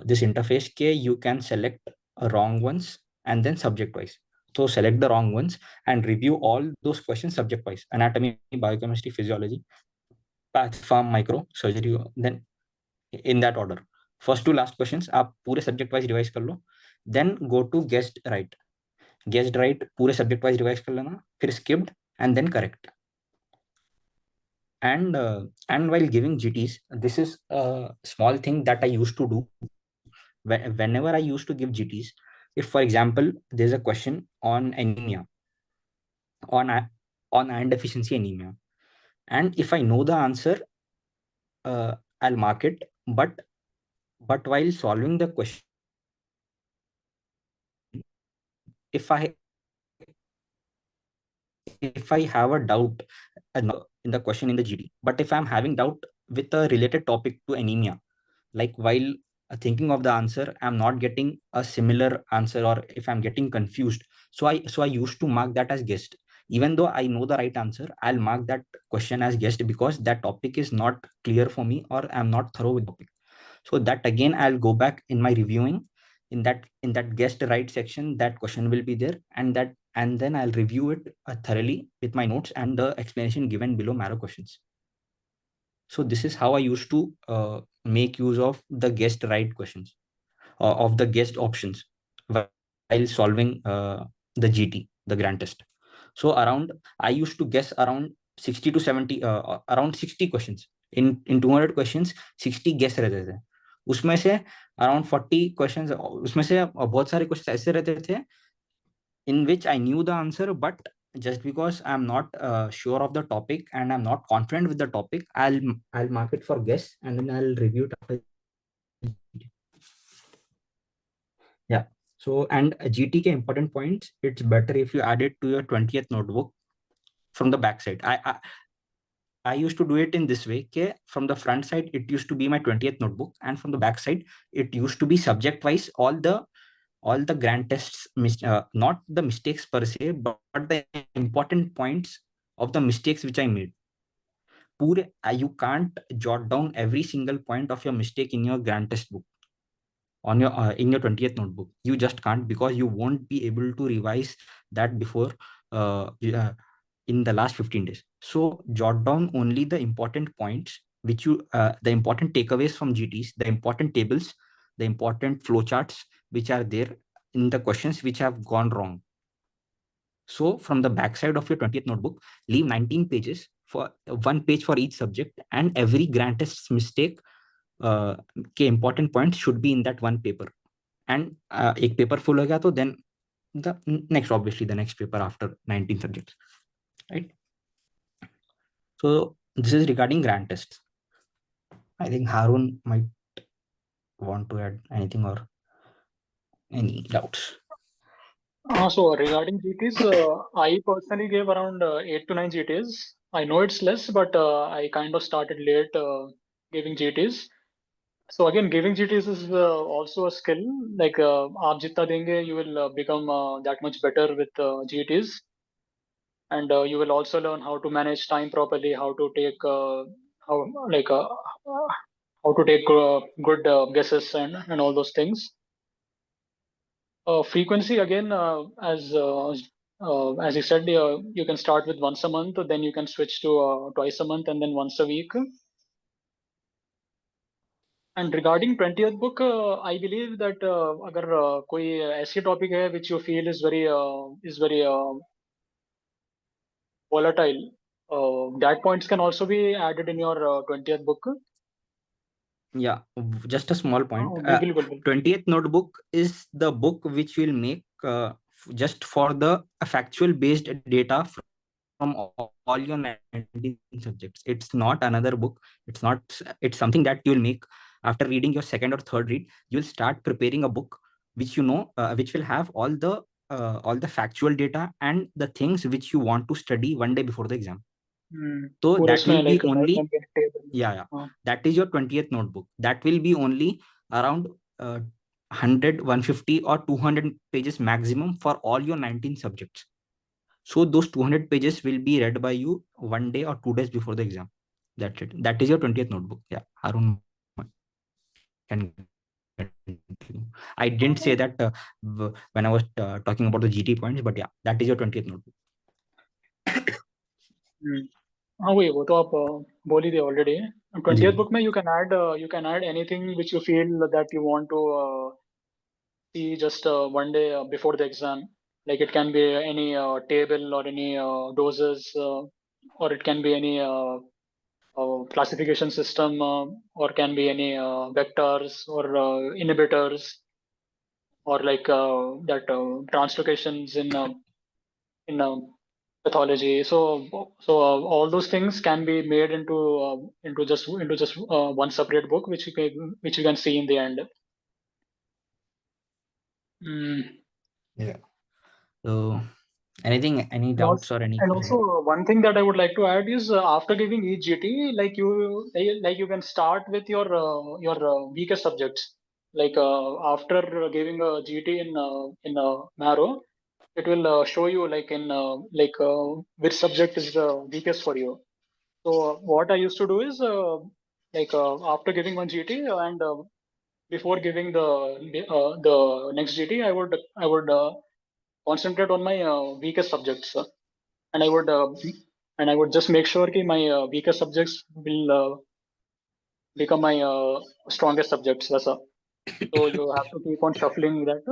this interface ke you can select wrong ones and then subject wise. So select the wrong ones and review all those questions subject wise: anatomy, biochemistry, physiology, path, pharm, micro, surgery, then in that order. First to last questions आप पूरे subject wise revise कर लो, then go to guessed right. Guessed right पूरे subject wise revise कर लेना, फिर skipped and then correct. And while giving GTs, this is a small thing that I used to do whenever I used to give GTs. If, for example, there's a question on anemia, on iron deficiency anemia, and if I know the answer, I'll mark it. But while solving the question, if I have a doubt in the question in the GT, but if I'm having doubt with a related topic to anemia, like while thinking of the answer, I'm not getting a similar answer, or if I'm getting confused, so I used to mark that as guessed. Even though I know the right answer, I'll mark that question as guessed because that topic is not clear for me, or I'm not thorough with the topic. So that again, I'll go back in my reviewing, in that guessed right section, that question will be there, and then I'll review it thoroughly with my notes and the explanation given below Marrow questions. So this is how I used to make use of the guessed right questions, of the guessed options, while solving the GT, the grand test. So I used to guess around 60 to 70, around 60 questions. In 200 questions, 60 guess रहते थे. उसमें से around 40 questions, उसमें से बहुत सारे questions ऐसे रहते थे in which I knew the answer, but just because I'm not sure of the topic and I'm not confident with the topic, I'll mark it for guess and then I'll review it after. Yeah. So, and GT important points, it's better if you add it to your 20th notebook from the backside. I used to do it in this way. Okay, from the front side, it used to be my 20th notebook, and from the back side, it used to be subject wise all the grand tests, not the mistakes per se, but the important points of the mistakes which I made. You can't jot down every single point of your mistake in your grand test book on your in your 20th notebook. You just can't, because you won't be able to revise that before in the last 15 days. So jot down only the important points which you the important takeaways from GTs, the important tables, the important flowcharts which are there in the questions which have gone wrong. So from the backside of your 20th notebook, leave 19 pages, for 1 page for each subject, and every grand test mistake के important points should be in that one paper. And एक paper full हो गया तो then the next, obviously the next paper after 19 subjects, right? So this is regarding grand tests. I think Haroon might want to add anything or any doubts. So regarding GTs, I personally gave around 8 to 9 GTs. I know it's less, but I kind of started late giving GTs. So again, giving GTs is also a skill. Like aap jitna denge, you will become that much better with GTs, and you will also learn how to manage time properly, how to take how like how to take good guesses and all those things. Frequency again, as you said, you can start with once a month, then you can switch to twice a month, and then once a week. And regarding 20th book, I believe that अगर कोई ऐसी topic है which you feel is very volatile, that points can also be added in your 20th book. Yeah, just a small point. बिल्कुल 20th notebook is the book which will make just for the factual based data from all your 19 subjects. It's not another book. It's something that you'll make after reading your second or third read. You'll start preparing a book which which will have all the factual data and the things which you want to study one day before the exam. So पूरे that उसमें will be like only table. yeah. That is your 20th notebook. That will be only around 100, 150 or 200 pages maximum for all your 19 subjects. So those 200 pages will be read by you one day or 2 days before the exam. That's it. That is your 20th notebook. Yeah, Haroon can continue. I didn't say that when I was talking about the GT points, but yeah, that is your 20th notebook. हाँ वही वो तो आप बोल ही दिए already 20th book में you can add anything which you feel that you want to see just one day before the exam. Like it can be any table or any doses, or it can be any classification system, or can be any vectors or inhibitors, or like that translocations in pathology. So all those things can be made into just one separate book, which you can see in the end. Yeah. So any doubts or any And also one thing that I would like to add is after giving each GT, like you can start with your weakest subjects. Like after giving a GT in Marrow, it will show you like in which subject is the weakest for you. So what I used to do is after giving one GT and before giving the next GT, I would concentrate on my weakest subjects, and I would just make sure that my weakest subjects will become my strongest subjects. So you have to keep on shuffling that.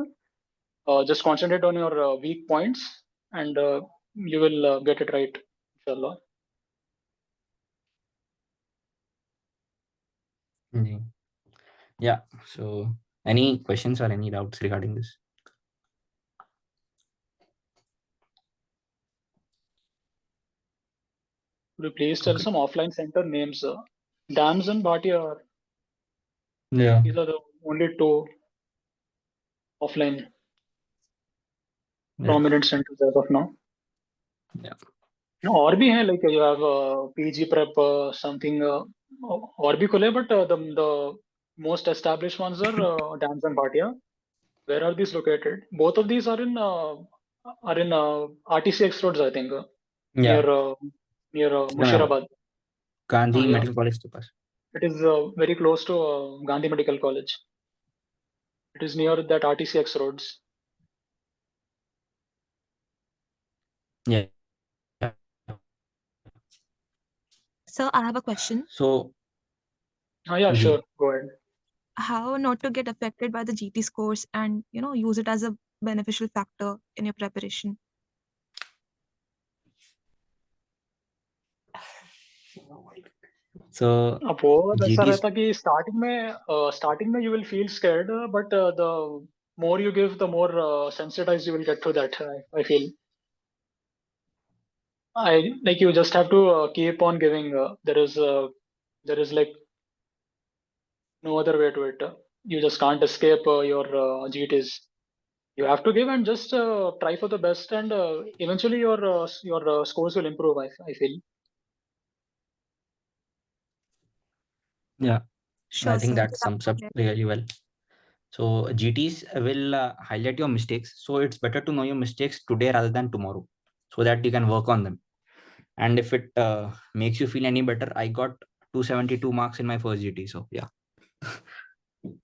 Just concentrate on your weak points, and you will get it right, inshallah. Yeah. So any questions or any doubts regarding this? Could you please tell some offline center names? Dams and Bhatia, Yeah. these are the only two offline prominent centers as of now. Yeah. No, और भी है, like you have PG prep something और भी खुले, but the most established ones are Dams and Bhatia. Where are these located? Both of these are in RTCX roads, I think, Yeah, near yeah, Mushirabad. Gandhi Yeah. Medical College के पास. It is very close to Gandhi Medical College. It is near that RTCX roads. Yeah. Sir, I have a question. So, Yeah, ji. sure. Go ahead. How not to get affected by the GT scores and use it as a beneficial factor in your preparation? So अब वो वैसा GT रहता कि starting में you will feel scared, but the more you give, the more sensitized you will get to that. I feel. Like you just have to keep on giving. There is like no other way to it. You just can't escape your GTs. You have to give and just try for the best, and eventually your scores will improve. I feel. Yeah, Sure, I think sir. that sums up really well. So GTs will highlight your mistakes. So it's better to know your mistakes today rather than tomorrow, so that you can work on them. And if it makes you feel any better, I got 272 marks in my first GT. So yeah,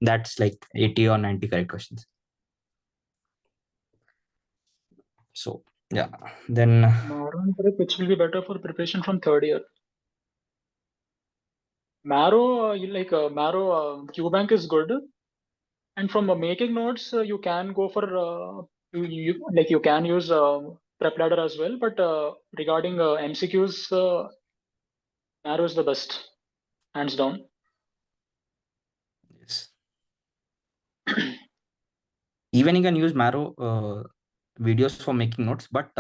that's like 80 or 90 correct questions. So yeah, then Maroon prep, which will be better for preparation from third year. Marrow, QBank is good, and from making notes, you can go for you can use Prep Ladder as well. But regarding MCQs, Marrow is the best, hands down. yes. Even you can use Marrow videos for making notes, but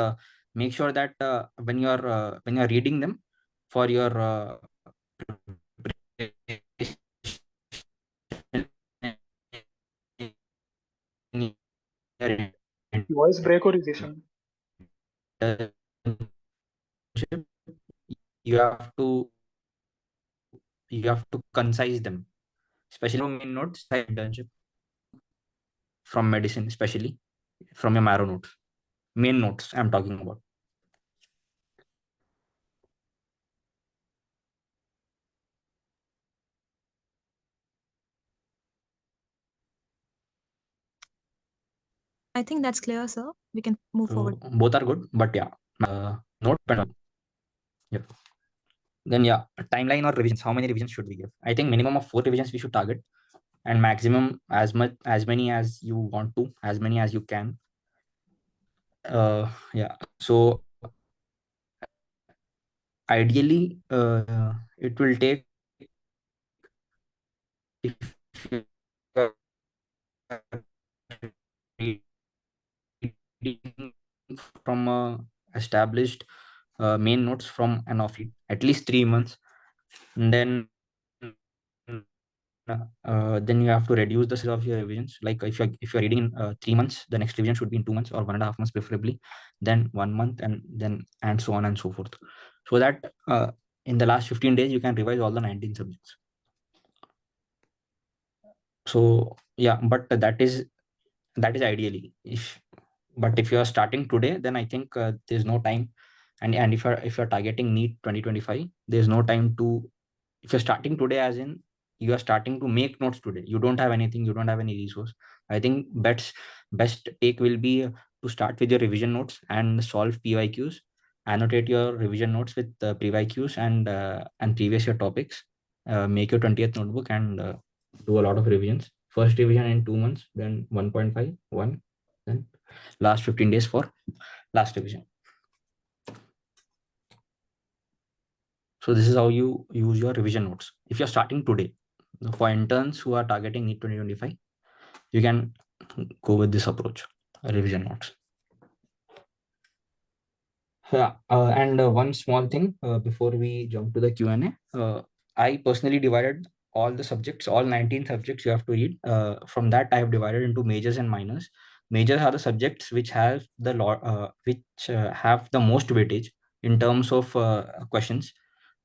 make sure that when you're reading them for your Voice break or Zeeshan. you have to concise them, especially from main notes internship, from medicine, especially from your Marrow notes, main notes I'm talking about. I think that's clear, sir. We can move forward. Both are good, but yeah, note pen. Yeah. Then yeah, timeline or revisions. How many revisions should we give? I think minimum of 4 revisions we should target, and maximum as many as you want to, as many as you can. Yeah. So ideally, it will take, if you are reading from established main notes from an off at least 3 months, and then you have to reduce the size of your revisions. Like if you're reading in 3 months, the next revision should be in 2 months or 1.5 months preferably, then 1 month, and so on and so forth, so that in the last 15 days you can revise all the 19 subjects. So yeah, but that is ideally. But if you are starting today, then I think there's no time, and if you're targeting NEET 2025, there's no time to. If you're starting today, as in you are starting to make notes today, you don't have anything, you don't have any resource, I think best take will be to start with your revision notes and solve PYQs, annotate your revision notes with PYQs and previous year topics, make your 20th notebook, and do a lot of revisions. First revision in 2 months, then 1.5, 1, then last 15 days for last revision. So this is how you use your revision notes. If you're starting today, for interns who are targeting NEET 2025, you can go with this approach, revision notes. Yeah, and one small thing before we jump to the Q&A, I personally divided all the subjects, all 19 subjects you have to read. From that, I have divided into majors and minors. Majors are the subjects which have the have the most weightage, in terms of questions.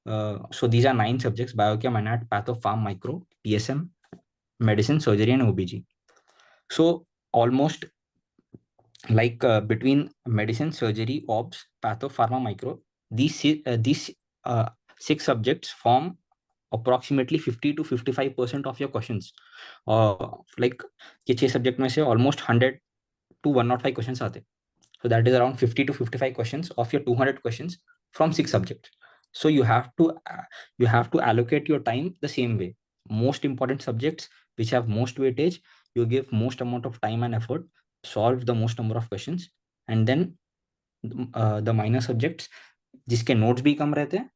So these are 9 subjects: biochem, anat, patho, pharm, micro, PSM, medicine, surgery, and OBG. So almost like between medicine, surgery, obs, patho, pharma, micro, these 6 subjects form approximately 50 to 55% of your questions. Like ये 6 subject में से almost 100 to 105 questions आते. So that is around 50 to 55 questions of your 200 questions from 6 subjects. So you have to allocate your time the same way. Most important subjects which have most weightage, you give most amount of time and effort, solve the most number of questions, and then the minor subjects जिसके notes भी कम रहते हैं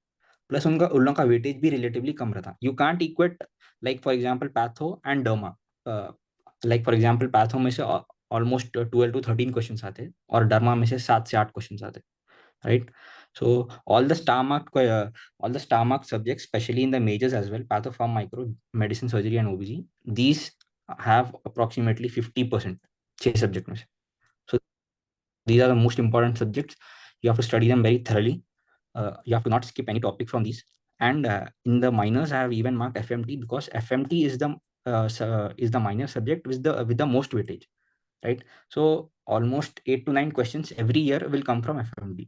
plus उन लोगों का weightage भी relatively कम रहता. You can't equate like for example patho and derma. Like for example patho में से ऑलमोस्ट 12 to 13 क्वेश्चंस आते हैं और डर्मा में से 7 से 8 क्वेश्चंस आते हैं, right. So all the star mark subjects, especially in the majors as well, patho, pharm, micro, medicine, surgery, and OBG, these have approximately 50%. 6 subject में से. So these are the most important subjects. You have to study them very thoroughly. You have to not skip any topic from these. And in the minors, I have even marked FMT because FMT is the minor subject with the most weightage, right? So almost 8 to 9 questions every year will come from FMT.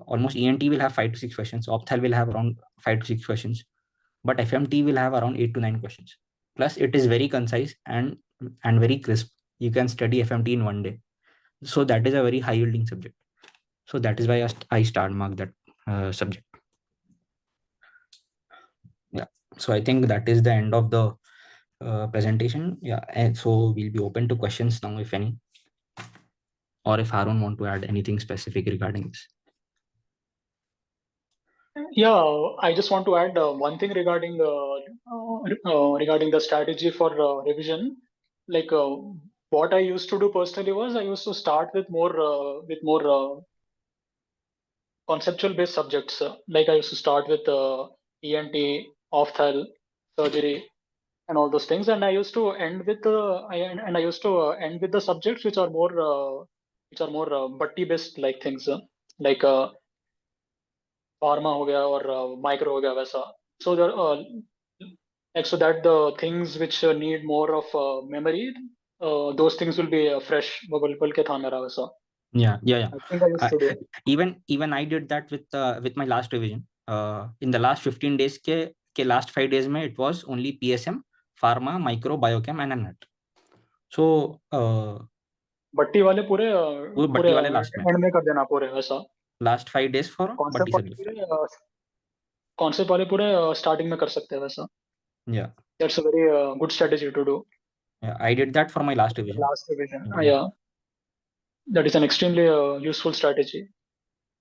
Almost ENT will have 5 to 6 questions. Opthal will have around 5 to 6 questions, but FMT will have around 8 to 9 questions. Plus, it is very concise and very crisp. You can study FMT in one day. So that is a very high yielding subject. So that is why I star mark that subject. Yeah. So I think that is the end of the presentation. Yeah. And so we'll be open to questions now, if any, or if Haroon want to add anything specific regarding this. Yeah, I just want to add one thing regarding the strategy for revision. Like what I used to do personally was I used to start with more conceptual based subjects. Like I used to start with ENT, opthal, surgery, and all those things, and I used to end with the subjects which are more batti based like things, like pharma हो गया और micro हो गया वैसा. So there like so that the things which need more of memory, those things will be fresh. वो बिल्कुल के था मेरा वैसा. Yeah. I think I used to do. Even I did that with my last revision. In the last 15 days के last 5 days में it was only PSM, pharma, micro, biochem, and anat. So बट्टी वाले पूरे बट्टी वाले last में and में कर देना पूरे वैसा. last 5 days for बट्टी subject. कॉन्सेप्ट वाले पूरे स्टार्टिंग में कर सकते हैं वैसा. Yeah. That's a very good strategy to do. Yeah, I did that for my last revision. Yeah. That is an extremely useful strategy.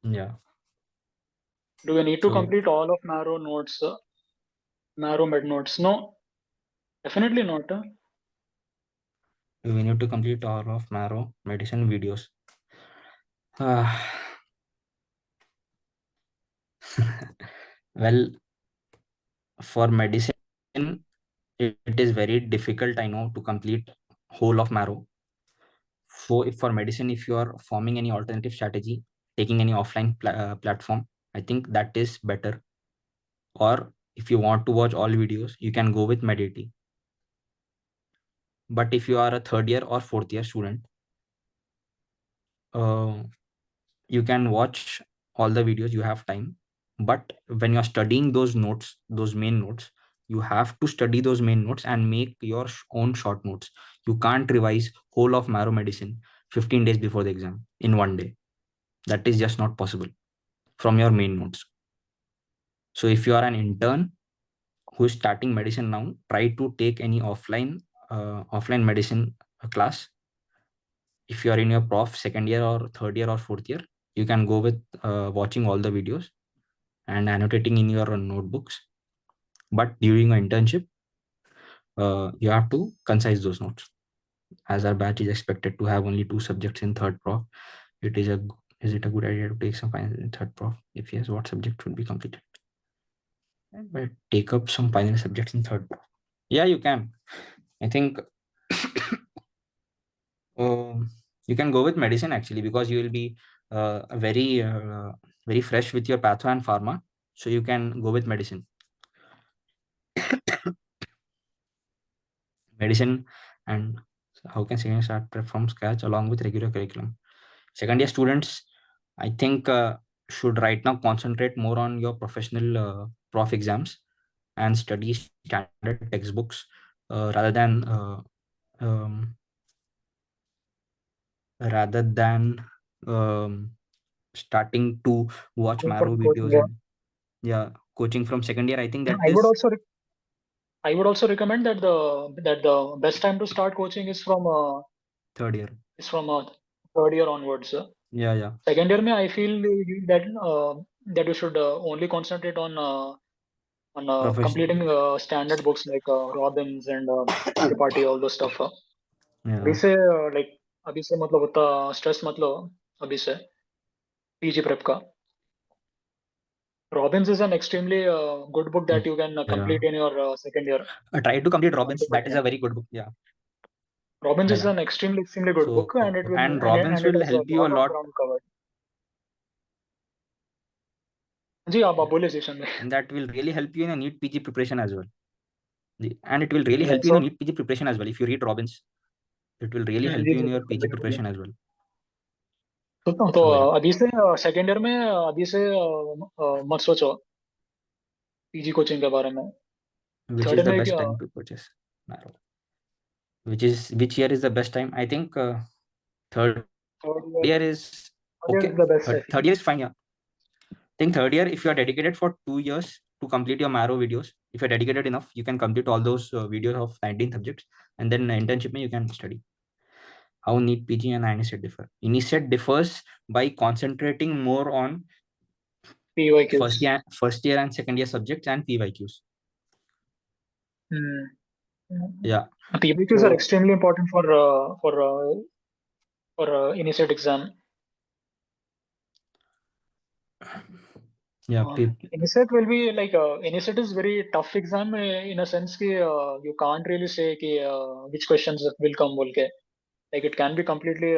Yeah. Do we need to complete all of narrow notes, narrow med notes? No, definitely not. We need to complete all of narrow medicine videos. Well, for medicine, it is very difficult, I know, to complete whole of marrow. So if for medicine, if you are forming any alternative strategy, taking any offline platform, I think that is better. Or if you want to watch all videos, you can go with Mediti. But if you are a 3rd year or 4th year student, you can watch all the videos, you have time. But when you're studying those notes, those main notes, you have to study those main notes and make your own short notes. You can't revise whole of marrow medicine 15 days before the exam in one day. That is just not possible from your main notes. So if you are an intern who is starting medicine now, try to take any offline medicine class. If you are in your prof 2nd year or 3rd year or 4th year, you can go with watching all the videos and annotating in your notebooks. But during your internship, you have to concise those notes. As our batch is expected to have only 2 subjects in 3rd prof, is it a good idea to take some finals in 3rd prof? If yes, what subject should be completed? But take up some final subjects in 3rd prof. Yeah, you can. I think you can go with medicine actually, because you will be very fresh with your patho and pharma, so you can go with medicine. Medicine, and how can second year start prep from scratch along with regular curriculum? Second year students, I think, should right now concentrate more on your professional prof exams and study standard textbooks um, rather than starting to watch Going for Maro coaching, videos yeah. and coaching from second year. I think that I would is also I would also recommend that the best time to start coaching is from third year. third year onwards. Yeah. Second year, I feel that that you should only concentrate on Professional. completing standard books like Robbins and Tripathi, all those stuff. Yeah. अभी से like अभी से मतलब उतना stress मत लो अभी से PG prep का. Robbins is an extremely good book that you can complete in your second year. Try to complete Robbins. That is a very good book. Yeah. Robbins is Yeah. an extremely good So, book, and it will and Robbins and it will has a help you a lot of lot. ground covered. जी आप बोलिए Zeeshan में. And that will really help you in a NEET PG preparation as well. And it will really Yeah, help you in so a NEET PG preparation as well. If you read Robbins, it will really help ji you in ji your बिल्कुल PG बिल्कुल. preparation as well. तो So yeah, अभी से second year में अभी से मत सोचो PG कोचिंग के बारे में. which third is year the में best time to purchase Maro? Which year is the best time? I think third third year is year okay. Is the best I Third year is fine. Yeah. I think third year, if you are dedicated for 2 years to complete your Maro videos, if you're dedicated enough, you can complete all those videos of 19 subjects, and then internship you can study. How NEET PG and INSET differ? INSET differs by concentrating more on PYQs. first year and second year subjects and PYQs. Yeah. PYQs are extremely important for INSET exam. Yeah. INSET will be like INSET is very tough exam in a sense कि you can't really say कि which questions will come बोल के. Like it can be completely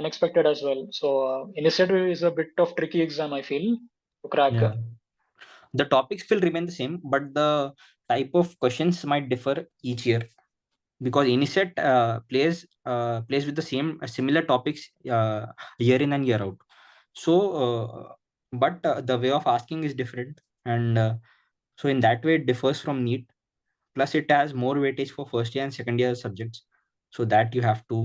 unexpected as well. So INSET is a bit of tricky exam I feel to crack. Yeah. The topics will remain the same, but the type of questions might differ each year, because INSET plays with the similar topics year in and year out. So, but the way of asking is different, and so in that way it differs from NEET. Plus, it has more weightage for first year and second year subjects, so that you have to.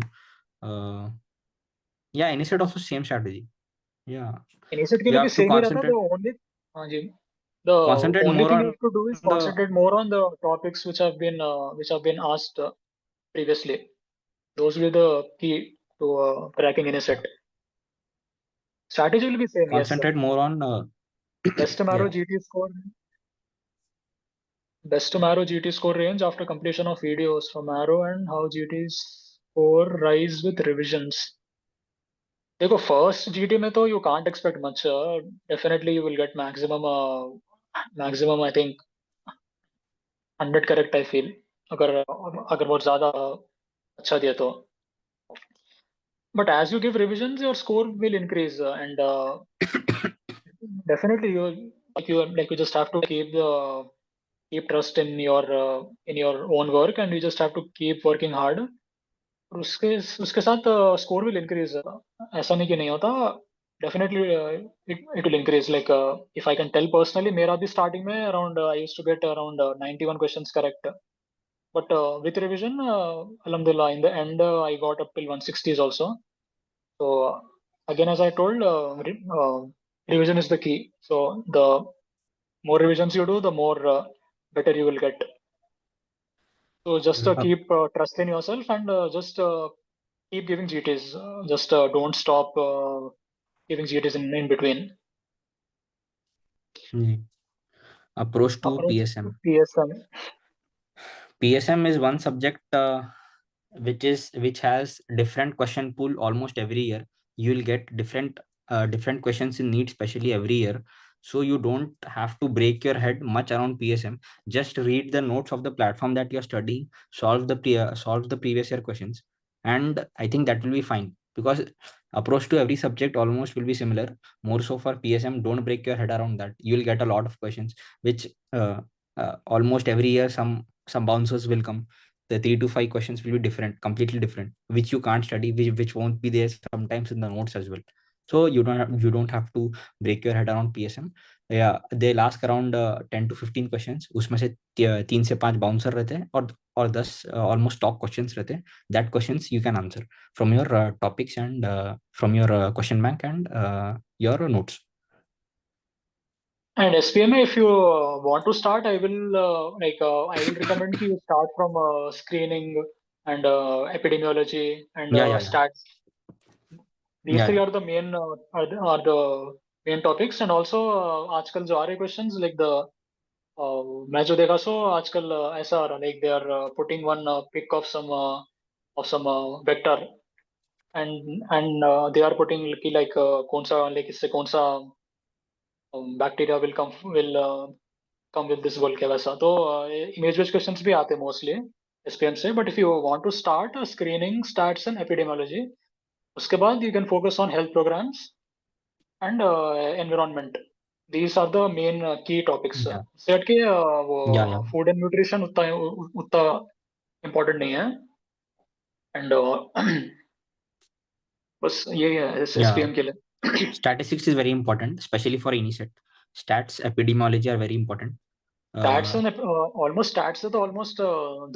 Yeah, INSET also same strategy. Yeah, INSET के you लिए भी have to same ही रहता. concentrate. The only हाँ जी. The Concentrate only more thing you on have to do is the concentrate more on the topics which have been asked previously. Those will be the key to cracking INSET. Strategy will be same, yes. concentrate more on Best Maro yeah. GT score. Best Maro GT score range after completion of videos from Maro and how GT score rise with revisions. देखो first GT में तो you can't expect much. Definitely you will get maximum I think 100 correct I feel. अगर बहुत ज़्यादा अच्छा दिया तो. But as you give revisions, your score will increase, and definitely you just have to keep trust in your own work, and you just have to keep working hard. और उसके साथ score will increase. ऐसा नहीं कि नहीं होता. Definitely it will increase. Like if I can tell personally, मेरा भी starting में around I used to get around 91 questions correct. But with revision, alhamdulillah, in the end I got up till 160s also. So again, as I told, revision is the key. So the more revisions you do, the more better you will get. So just keep trust in yourself, and just keep giving GTs. Just don't stop giving GTs in between. Approach to PSM. PSM is one subject which has different question pool almost every year. You will get different questions in NEET, especially every year. So you don't have to break your head much around PSM. Just read the notes of the platform that you're studying, solve the previous year questions, and I think that will be fine. because approach to every subject almost will be similar. More so for PSM, don't break your head around that. You will get a lot of questions which almost every year some bouncers will come. The 3 to 5 questions will be different, completely different, which you can't study, which won't be there sometimes in the notes as well. So you don't have to break your head around PSM. Yeah, they'll ask around 10 to 15 questions. उसमें से 3 से 5 bouncer रहते हैं और 10 almost top questions रहते हैं. That questions you can answer from your topics and from your question bank and your notes. And SPMA, if you want to start, I will I will recommend you start from screening and epidemiology and Yeah. stats. These three Yeah. are the main are the main topics. And also आजकल जो आ रहे questions like the मैं जो देखा सो आजकल ऐसा आ रहा like they are putting one pic of some vector and they are putting कि like कौन सा like इससे कौन सा bacteria will come with this बोल के वैसा तो image based questions भी आते हैं mostly SPM से. But if you want to start screening, stats and epidemiology, उसके बाद you can focus on health programs and environment. These are the main key topics. Yeah. Set के वो Yeah. food and nutrition उतना important नहीं है and बस ये है SPM के लिए. Statistics is very important, especially for any set. Stats, epidemiology are very important. Stats and almost stats से तो almost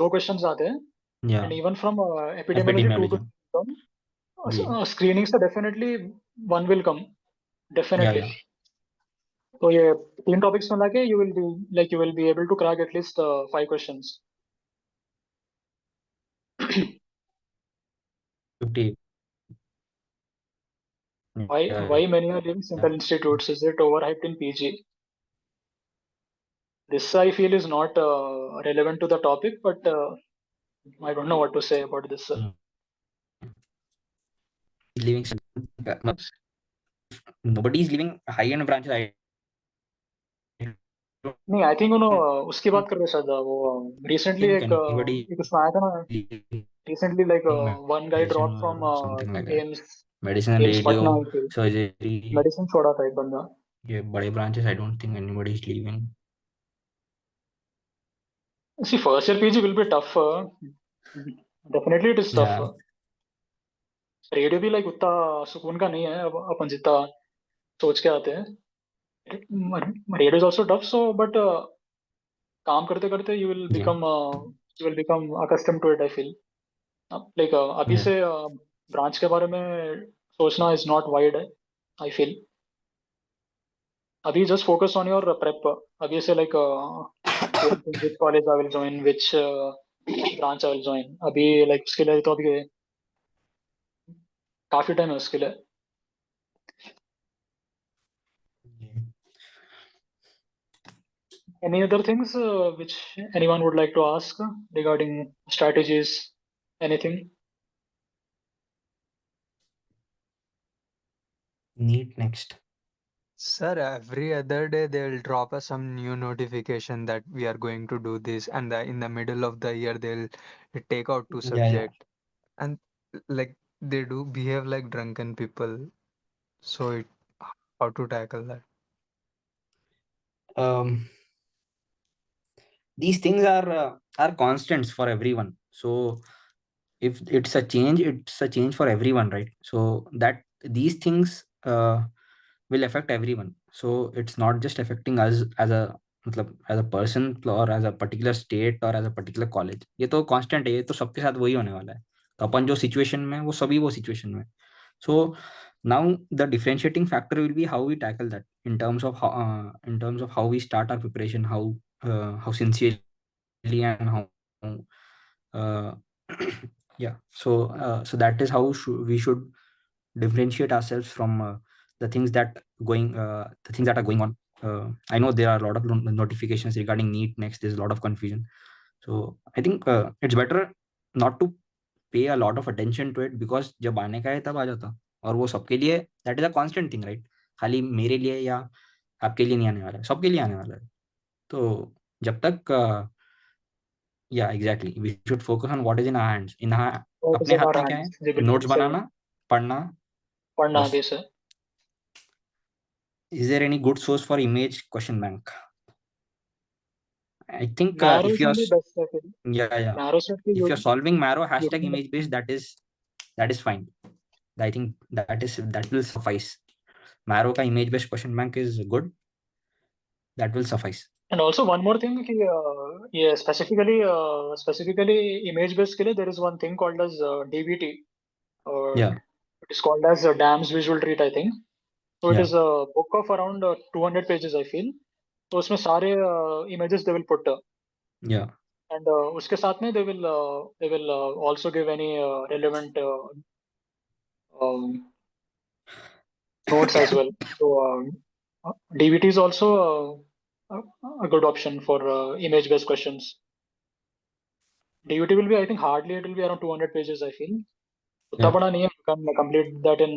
दो questions आते हैं. Yeah. And even from epidemiology 2 to 3 come. Screening से definitely one will come. Definitely. Yeah. तो ये 3 topics मिला के you will be able to crack at least 5 questions. 50. Why many are leaving central institutes? Is it overhyped in PG? This I feel is not relevant to the topic, but I don't know what to say about this. Leaving nobody is leaving high-end branches. नहीं, I think उसकी बात कर रहे शायद वो recently एक उसमें आया था ना recently like one guy dropped from AIMS medicine and radio Patna surgery. medicine छोड़ा था एक बंदा. ये बड़े branches I don't think anybody is leaving. See, first year PG will be tough. Definitely it is tough. Yeah. Radio भी like उतना सुकून का नहीं है अब अपन जितना सोच के आते हैं. Radio is also tough so but काम करते करते you will become accustomed to it. I feel like अभी से ब्रांच के बारे में सोचना is not wide. I feel अभी just focus on your prep. अभी से like which college I will join, which branch I will join. अभी like उसके लिए तो अभी काफी टाइम है उसके लिए. Any other things which anyone would like to ask regarding strategies? Anything? NEET next. Sir, every other day they'll drop us some new notification that we are going to do this, and in the middle of the year they'll take out 2 subject, and like they do behave like drunken people. So how to tackle that? These things are constants for everyone. So if it's a change for everyone, right? So that these things will affect everyone. So it's not just affecting us as a person or as a particular state or as a particular college. ये तो constant है, ये तो सबके साथ वही होने वाला है. तो अपन जो situation में वो सभी वो situation में. So now the differentiating factor will be how we tackle that in terms of how we start our preparation, how sincerely and how yeah. So that is how we should differentiate ourselves from the things that are going on. I know there are a lot of notifications regarding NEET next. There's a lot of confusion. So I think it's better not to pay a lot of attention to it, because जब आने का है तब आ जाता. और वो सबके लिए that is a constant thing, right? खाली मेरे लिए या आपके लिए नहीं आने वाला है, सबके लिए आने वाला है. तो जब तक yeah, exactly, we should focus on what is in our hands. अपने हाथ में क्या है? नोट्स बनाना, पढ़ना बस। base है. Is there any good source for image question bank? I think Marrow if is you are only best, I feel. yeah Marrow set ki if you're solving Marrow you hashtag can- image based, that is fine. I think that will suffice. Marrow ka image based question bank is good. That will suffice. And also one more thing कि yeah, specifically image based के लिए there is one thing called as DVT, or Yeah. it is called as Dam's Visual Treat, I think. So it Yeah. is a book of around 200 pages, I feel. तो उसमें सारे images they will put, Yeah. and उसके साथ में they will also give any relevant notes as well. So DVT is also a good option for image based questions. DUT will be, I think, hardly it will be around 200 pages, I feel. Yeah. उतना बड़ा नहीं है, you can complete that in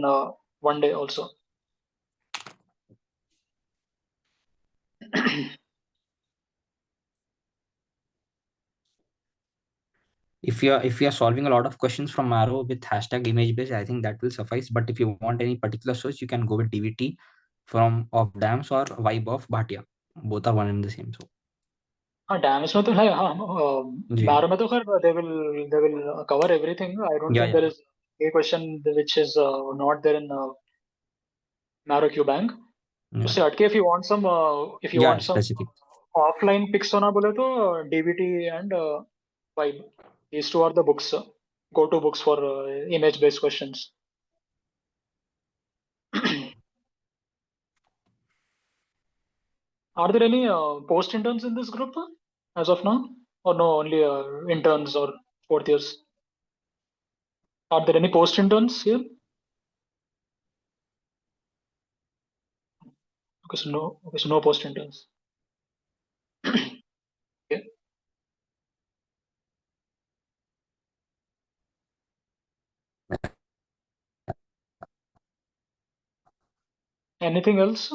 one day also. If you are solving a lot of questions from Marrow with hashtag image based, I think that will suffice. But if you want any particular source, you can go with DVT from of Dams or Vibe of Bhatia. Both are one and the same. So हाँ, damage में तो है, हाँ, जी. Marrow में तो खैर they will cover everything. I don't Yeah, think there is a question which is not there in Marrow Q Bank. yeah. उससे हटके if you want some Yeah, specific. offline picks होना बोले तो DVT and Vibe, these two are the books, go-to books for image based questions. Are there any post interns in this group as of now, or no? Only interns or fourth years. Are there any post interns here? Okay, so no. Okay, so no post interns. Okay. Anything else?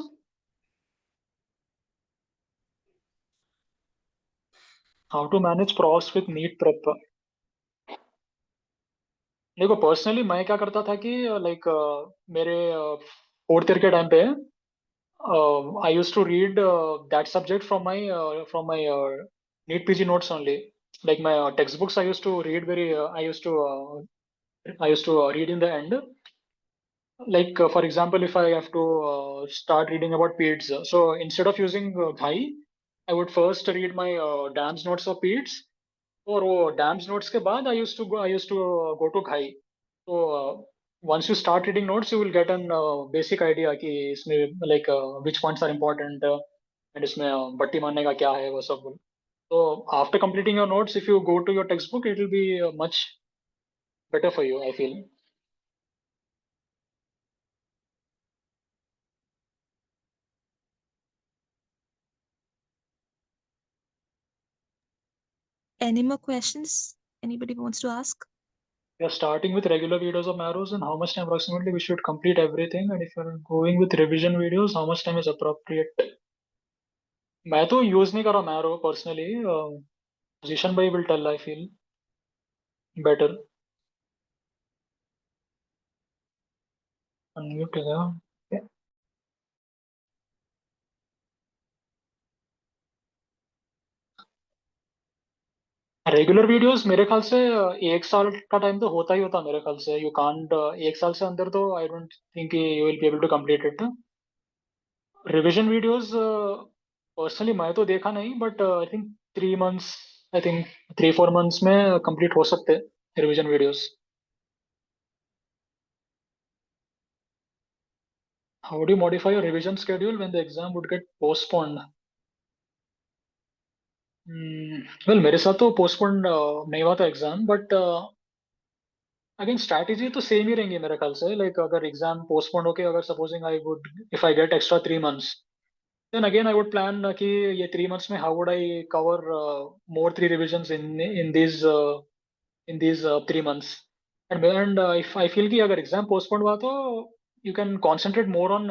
How to manage profs with NEET prep? देखो personally मैं क्या करता था कि like मेरे fourth year के time पे I used to read that subject from my NEET PG notes only. Like my textbooks, I used to read I used to read in the end. Like for example, if I have to start reading about PEDS, so instead of using Ghai, I would first read my DAMS notes of PEDS, और वो DAMS notes के बाद I used to go to Ghai. So once you start reading notes, you will get an basic idea कि इसमें like which points are important, and इसमें बट्टी मारने का क्या है वो सब. So after completing your notes, if you go to your textbook, it will be much better for you, I feel. Any more questions anybody wants to ask? We are starting with regular videos of Marrows, and how much time approximately we should complete everything, and if you're going with revision videos, how much time is appropriate? मैं तो use नहीं कर रहा Marrow personally. Zeeshan bhai will tell, I feel better. Unmute है क्या? Okay. Regular videos मेरे ख्याल से एक साल का टाइम तो होता ही होता मेरे ख्याल से. यू कांट एक साल से अंदर तो I don't think you will be able to complete it. Revision videos personally मैं तो देखा नहीं, but I think 3 months, I think 3-4 months में कंप्लीट हो सकते हैं revision videos. How do you modify your revision schedule when the exam would get postponed? Well मेरे साथ तो पोस्टपोन्ड नहीं हुआ था एग्जाम, बट अगेन स्ट्रैटेजी तो सेम ही रहेंगी मेरे ख्याल से. लाइक अगर एग्जाम पोस्टपोन होके, अगर supposing if I get extra 3 months, then again I would plan कि ये 3 months में how would I cover more 3 revisions in these 3 months. And if I feel कि अगर एग्जाम पोस्टपोन हुआ तो you can concentrate more on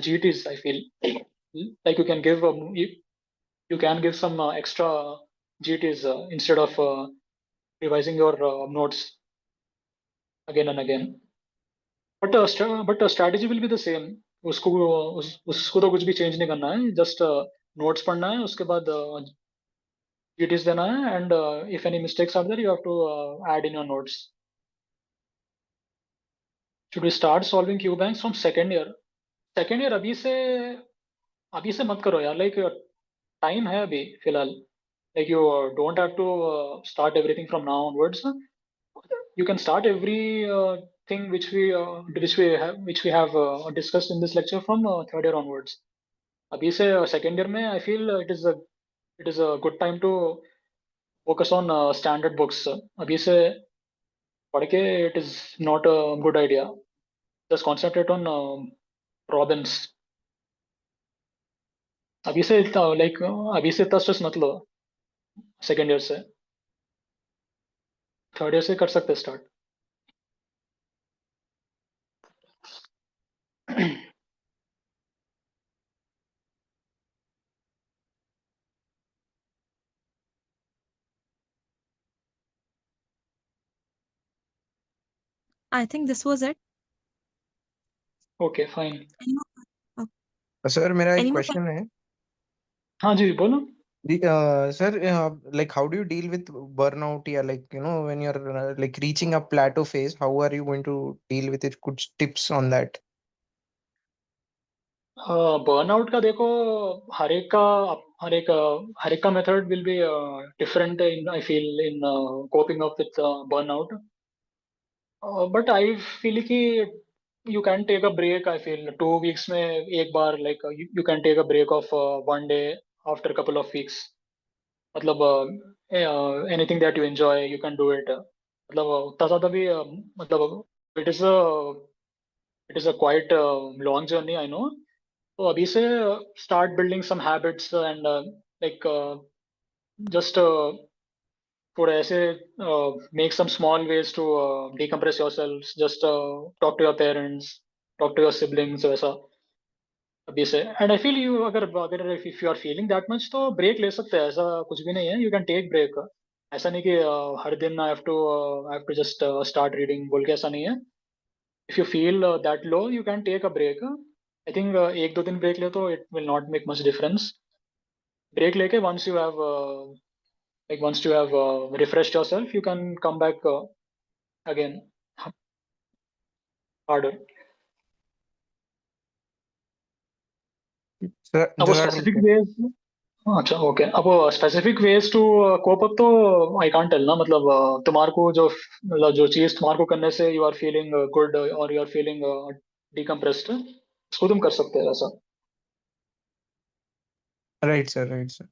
GTs, I feel. Like you can give some extra GTs instead of revising your notes again and again. But strategy will be the same. उसको तो कुछ भी change नहीं करना है, just notes पढ़ना है, उसके बाद GTs देना है, and if any mistakes are there, you have to add in your notes. Should we start solving Q banks from second year? Second year अभी से मत करो यार, like time है अभी फिलहाल. Like you don't have to start everything from now onwards. You can start every thing which we have discussed in this lecture from third year onwards. अभी से second year में I feel it is a good time to focus on standard books. अभी से पढ़ के it is not a good idea. Just concentrate on problems. अभी से इतना stress मत लो second year से. Third year से कर सकते start. I think this was it. Okay, fine. Sir मेरा एक Any more क्वेश्चन है हाँ जी बोलो. Sir like how do you deal with burnout या like you know when you're like reaching a plateau phase, how are you going to deal with it? Good tips on that. Burnout का देखो, हर एक का method will be different in I feel in coping up with burnout. But I feel कि you can take a break. I feel 2 weeks में एक बार like you can take a break of 1 day after couple of weeks. मतलब anything that you enjoy you can do it. मतलब उतना ज़्यादा भी मतलब it is a quite long journey I know. तो अभी से start building some habits and like just थोड़े ऐसे make some small ways to decompress yourselves. Just talk to your parents, talk to your siblings वैसा अभी से. And I feel you अगर if you are feeling that much तो break ले सकते हैं. ऐसा कुछ भी नहीं है. You can take break. ऐसा नहीं कि हर दिन I have to just start reading बोल के, ऐसा नहीं है. If you feel that low, you can take a break. I think 1-2 दिन break ले तो it will not make much difference. Break लेके once you have refreshed yourself, you can come back again harder. Sir अब वो जजाक specific ways. अच्छा okay. अब वो specific ways to cope up तो I can't tell ना. मतलब तुम्हारे को जो चीज़ तुम्हारे को करने से you are feeling good or you are feeling decompressed, उसको तुम कर सकते हो ऐसा. Right sir.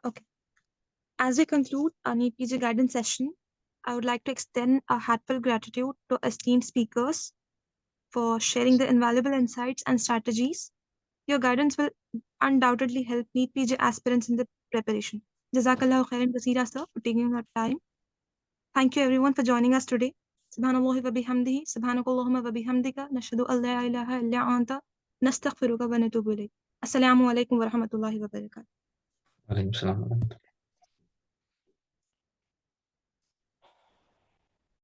Okay. As we conclude our NEET PG guidance session, I would like to extend a heartfelt gratitude to esteemed speakers for sharing their invaluable insights and strategies. Your guidance will undoubtedly help NEET PG aspirants in their preparation. Jazakallahu khairan kaseera, sir, for taking your time. Thank you everyone for joining us today. Subhanallahi wa bihamdihi, subhanakallahumma wa bihamdika, nashhadu an la ilaha illa anta, nastaghfiruka wa natubu ilayk. Assalamu alaikum wa rahmatullahi wa barakatuh. Alaikum salam.